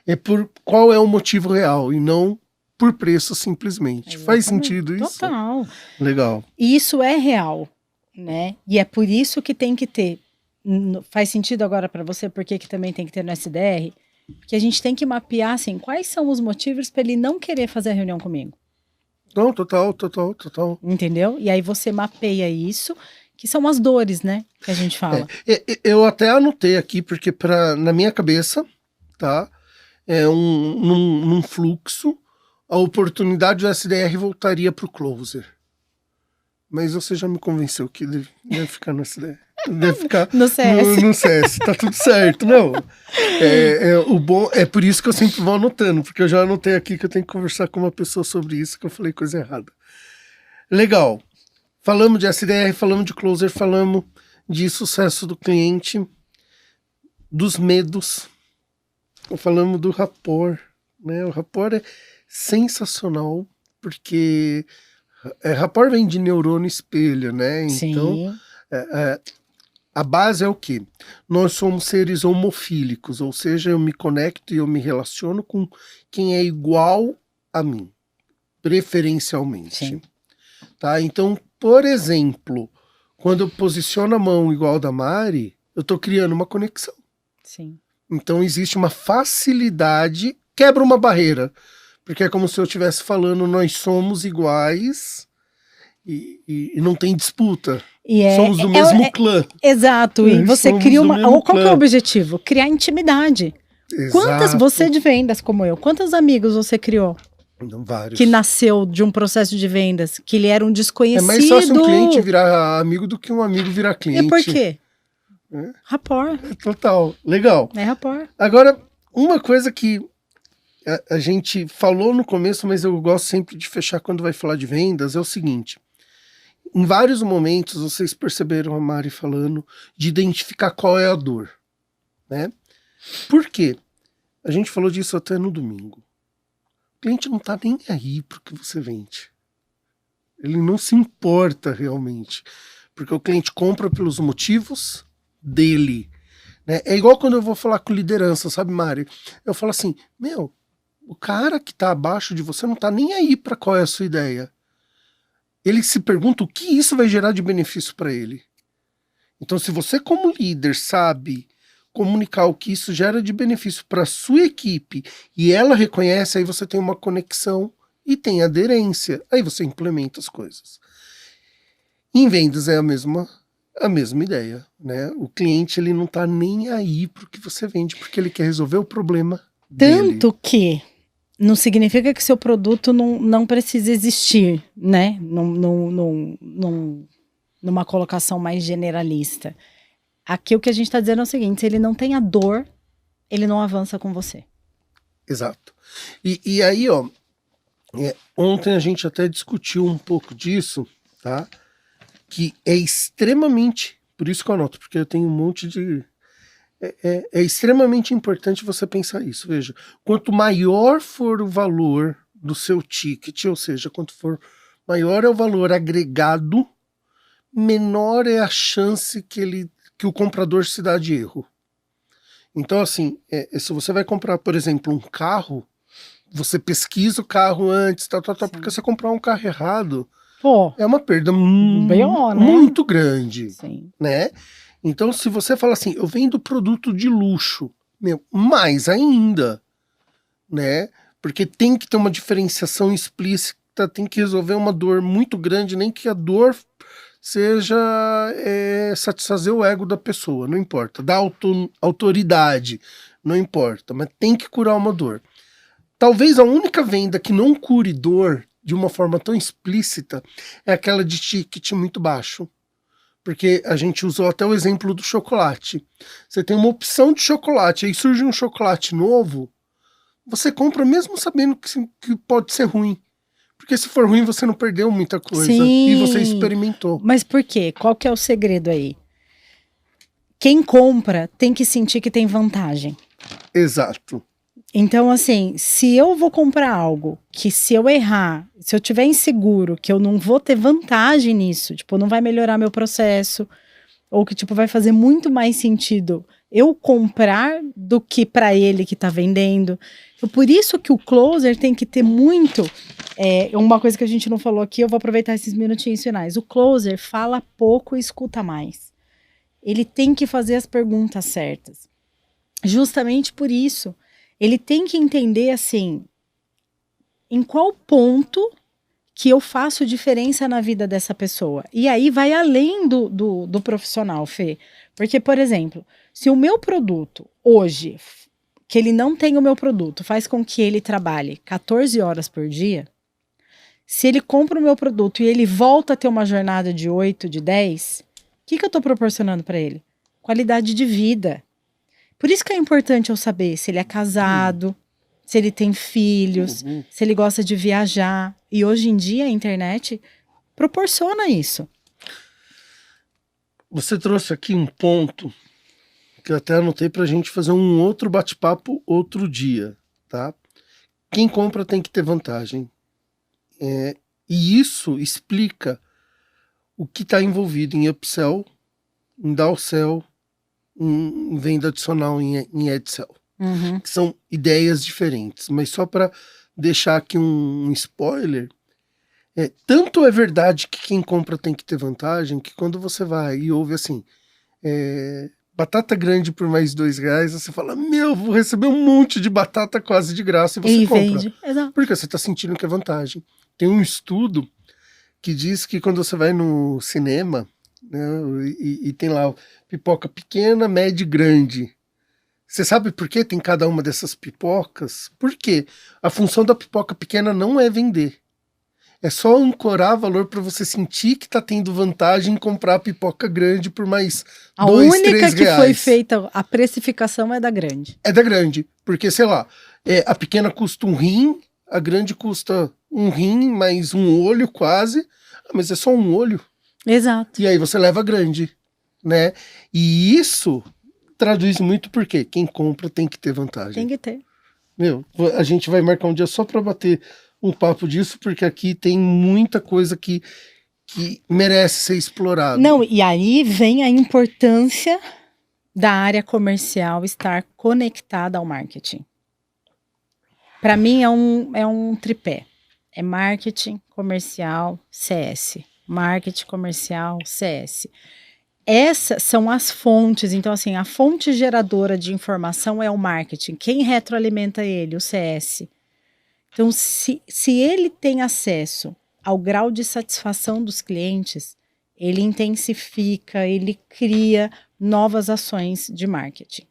é por qual é o motivo real, e não por preço simplesmente. Exatamente. Faz sentido isso? Total. Legal. E isso é real, né? E é por isso que tem que ter. Faz sentido agora para você, porque que também tem que ter no SDR? Porque a gente tem que mapear, assim, quais são os motivos para ele não querer fazer a reunião comigo. Não, total. Entendeu? E aí você mapeia isso, que são as dores, né? Que a gente fala. Eu até anotei aqui, porque na minha cabeça, tá? Num fluxo, a oportunidade do SDR voltaria para o closer. Mas você já me convenceu que deve ficar no SDR. Deve ficar no CS. No CS, tá tudo certo. Não. O bom é por isso que eu sempre vou anotando, porque eu já anotei aqui que eu tenho que conversar com uma pessoa sobre isso, que eu falei coisa errada. Legal. Falamos de SDR, falamos de closer, falamos de sucesso do cliente, dos medos, falamos do rapport, né? O rapport é sensacional, porque rapport vem de neurônio espelho, né? Então, sim. A base é o quê? Nós somos seres homofílicos, ou seja, eu me conecto e eu me relaciono com quem é igual a mim, preferencialmente. Sim. Tá? Então, por exemplo, quando eu posiciono a mão igual a da Mari, eu estou criando uma conexão. Sim. Então existe uma facilidade, quebra uma barreira, porque é como se eu estivesse falando, nós somos iguais, e não tem disputa. E Somos do mesmo clã. Exato, e você Somos cria do uma... mesmo Qual que é clã. o objetivo? Criar intimidade. Quantas, Exato. você de vendas como eu, quantos amigos você criou? Não, vários. Que nasceu de um processo de vendas, que ele era um É desconhecido. mais fácil um cliente virar amigo do que um amigo virar cliente. E por quê? É. Rapport. Total, legal. É rapport. Agora, uma coisa que a gente falou no começo, mas eu gosto sempre de fechar quando vai falar de vendas, é o seguinte. Em vários momentos, vocês perceberam a Mari falando de identificar qual é a dor, né? Por quê? A gente falou disso até no domingo. O cliente não tá nem aí pro que você vende. Ele não se importa realmente. Porque o cliente compra pelos motivos dele, né? É igual quando eu vou falar com liderança, sabe, Mari? Eu falo assim, o cara que tá abaixo de você não tá nem aí para qual é a sua ideia. Ele se pergunta o que isso vai gerar de benefício para ele. Então, se você como líder sabe comunicar o que isso gera de benefício para sua equipe e ela reconhece, aí você tem uma conexão e tem aderência. Aí você implementa as coisas. Em vendas é a mesma ideia, né? O cliente ele não tá nem aí pro que você vende, porque ele quer resolver o problema dele. Tanto que não significa que seu produto não precisa existir, né? Numa colocação mais generalista. Aqui o que a gente está dizendo é o seguinte, se ele não tem a dor, ele não avança com você. Exato. E aí, ó, ontem a gente até discutiu um pouco disso, tá? Que é extremamente, por isso que eu anoto, porque eu tenho um monte de... É extremamente importante você pensar isso. Veja, quanto maior for o valor do seu ticket, ou seja, quanto for maior é o valor agregado, menor é a chance que o comprador se dá de erro. Então, assim, se você vai comprar, por exemplo, um carro, você pesquisa o carro antes, porque você comprar um carro errado, pô, é uma perda B.O., né? muito grande, Sim. né? Então, se você fala assim, eu vendo produto de luxo, mais ainda, né? Porque tem que ter uma diferenciação explícita, tem que resolver uma dor muito grande, nem que a dor seja satisfazer o ego da pessoa, não importa. Dar autoridade, não importa, mas tem que curar uma dor. Talvez a única venda que não cure dor de uma forma tão explícita é aquela de ticket muito baixo. Porque a gente usou até o exemplo do chocolate. Você tem uma opção de chocolate, aí surge um chocolate novo, você compra mesmo sabendo que pode ser ruim. Porque se for ruim, você não perdeu muita coisa. Sim. E você experimentou. Mas por quê? Qual que é o segredo aí? Quem compra tem que sentir que tem vantagem. Exato. Então, assim, se eu vou comprar algo que se eu errar, se eu tiver inseguro, que eu não vou ter vantagem nisso, tipo, não vai melhorar meu processo, ou que, tipo, vai fazer muito mais sentido eu comprar do que para ele que tá vendendo. Então, por isso que o closer tem que ter muito... uma coisa que a gente não falou aqui, eu vou aproveitar esses minutinhos finais. O closer fala pouco e escuta mais. Ele tem que fazer as perguntas certas. Justamente por isso. Ele tem que entender, assim, em qual ponto que eu faço diferença na vida dessa pessoa. E aí vai além do profissional, Fê. Porque, por exemplo, se o meu produto hoje, que ele não tem o meu produto, faz com que ele trabalhe 14 horas por dia, se ele compra o meu produto e ele volta a ter uma jornada de 8, de 10, o que eu estou proporcionando para ele? Qualidade de vida. Por isso que é importante eu saber se ele é casado, se ele tem filhos, se ele gosta de viajar. E hoje em dia a internet proporciona isso. Você trouxe aqui um ponto que eu até anotei pra gente fazer um outro bate-papo outro dia, tá? Quem compra tem que ter vantagem. E isso explica o que está envolvido em upsell, em downsell, em venda adicional em Edsell. Uhum. Que são ideias diferentes. Mas só para deixar aqui um spoiler, tanto é verdade que quem compra tem que ter vantagem, que quando você vai e ouve assim, batata grande por mais R$2, você fala, vou receber um monte de batata quase de graça e você compra. Vende. Exato. Porque você está sentindo que é vantagem. Tem um estudo que diz que quando você vai no cinema, né, e tem lá pipoca pequena, média e grande. Você sabe por que tem cada uma dessas pipocas? Por quê? A função da pipoca pequena não é vender. É só ancorar valor para você sentir que está tendo vantagem em comprar a pipoca grande por mais A 2, única 3 que reais. foi feita, a precificação é da grande. É da grande, porque, sei lá, a pequena custa um rim, a grande custa um rim mais um olho quase, mas é só um olho. Exato. E aí você leva a grande, né? E isso traduz muito porque quem compra tem que ter vantagem. Tem que ter. Meu, a gente vai marcar um dia só para bater um papo disso, porque aqui tem muita coisa que merece ser explorado. Não, e aí vem a importância da área comercial estar conectada ao marketing. Para mim é um tripé. É marketing, comercial, CS. Marketing, comercial, CS. Essas são as fontes. Então, assim, a fonte geradora de informação é o marketing. Quem retroalimenta ele? O CS. Então, se ele tem acesso ao grau de satisfação dos clientes, ele intensifica, ele cria novas ações de marketing.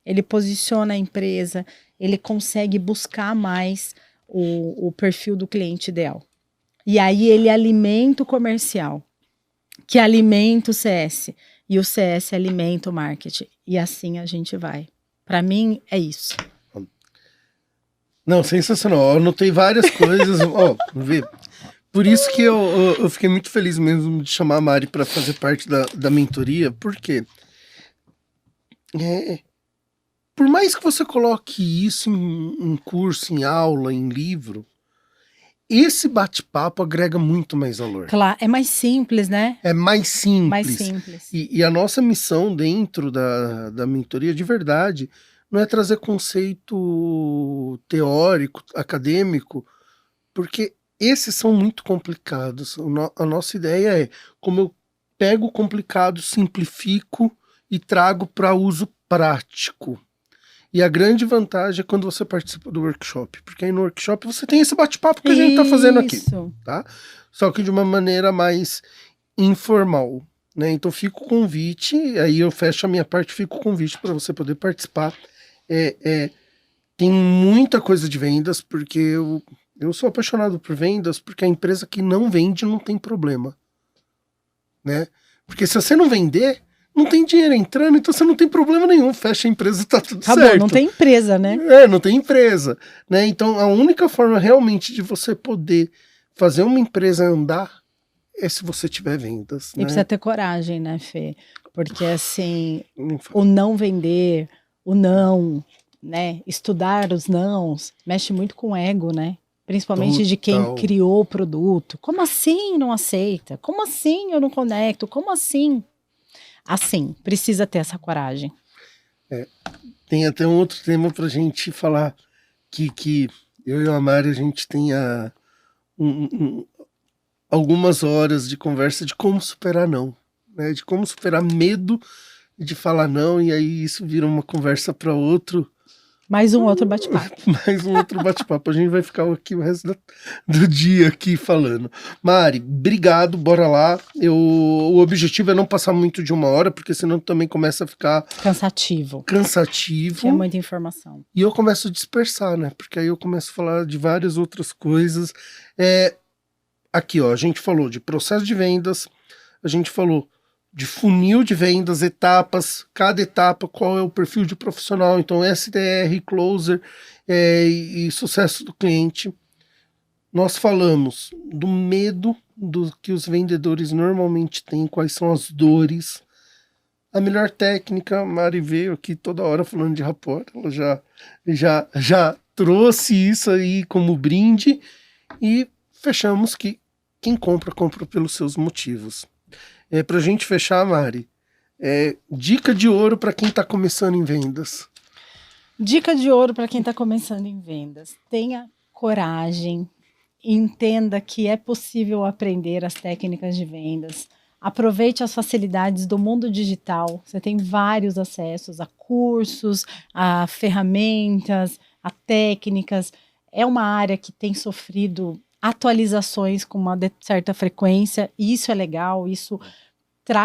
Ele posiciona a empresa, ele consegue buscar mais o perfil do cliente ideal. E aí ele alimenta o comercial, que alimenta o CS, e o CS alimenta o marketing. E assim a gente vai. Para mim, é isso. Não, sensacional. Eu anotei várias coisas. Ó, vê. Por isso que eu fiquei muito feliz mesmo de chamar a Mari para fazer parte da mentoria, porque por mais que você coloque isso em curso, em aula, em livro, esse bate-papo agrega muito mais valor. Claro, é mais simples, né? É mais simples. Mais simples. E a nossa missão dentro da mentoria, de verdade, não é trazer conceito teórico, acadêmico, porque esses são muito complicados. A nossa ideia é como eu pego o complicado, simplifico e trago para uso prático. E a grande vantagem é quando você participa do workshop, porque aí no workshop você tem esse bate-papo que a gente está fazendo aqui, tá? Só que de uma maneira mais informal, né? Então fica o convite, aí eu fecho a minha parte, fica o convite para você poder participar. Tem muita coisa de vendas, porque eu sou apaixonado por vendas, porque a empresa que não vende não tem problema, né? Porque se você não vender, não tem dinheiro entrando, então você não tem problema nenhum, fecha a empresa e tá tudo certo. Não tem empresa, né? Não tem empresa, né? Então a única forma realmente de você poder fazer uma empresa andar é se você tiver vendas, E né? precisa ter coragem, né, Fê? Porque assim, o não vender, o não, né? Estudar os nãos, mexe muito com o ego, né? Principalmente de quem criou o produto. Como assim não aceita? Como assim eu não conecto? Como assim? Assim, precisa ter essa coragem. Tem até um outro tema pra gente falar que eu e a Mari, a gente tenha algumas horas de conversa de como superar não, né? De como superar medo de falar não, e aí isso vira uma conversa para outro. Mais um outro bate-papo. Mais um outro bate-papo. A gente vai ficar aqui o resto do dia aqui falando. Mari, obrigado, bora lá. O objetivo é não passar muito de 1 hora, porque senão também começa a ficar cansativo. É muita informação. E eu começo a dispersar, né? Porque aí eu começo a falar de várias outras coisas. Aqui, ó, a gente falou de processo de vendas, a gente falou de funil de vendas, etapas, cada etapa, qual é o perfil de profissional, então SDR, closer e sucesso do cliente. Nós falamos do medo do que os vendedores normalmente têm, quais são as dores. A melhor técnica, a Mari veio aqui toda hora falando de rapport, ela já trouxe isso aí como brinde, e fechamos que quem compra, compra pelos seus motivos. Pra gente fechar, Mari, dica de ouro para quem está começando em vendas. Dica de ouro para quem está começando em vendas. Tenha coragem, entenda que é possível aprender as técnicas de vendas. Aproveite as facilidades do mundo digital. Você tem vários acessos a cursos, a ferramentas, a técnicas. É uma área que tem sofrido atualizações com uma certa frequência. Isso é legal, isso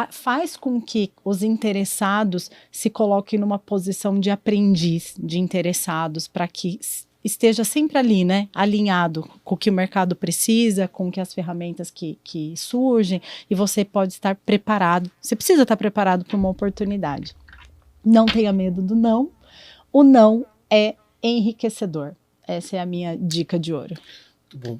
faz com que os interessados se coloquem numa posição de aprendiz, de interessados, para que esteja sempre ali, né, alinhado com o que o mercado precisa, com que as ferramentas que surgem, e você pode estar preparado, você precisa estar preparado para uma oportunidade. Não tenha medo do não, o não é enriquecedor. Essa é a minha dica de ouro. Muito bom.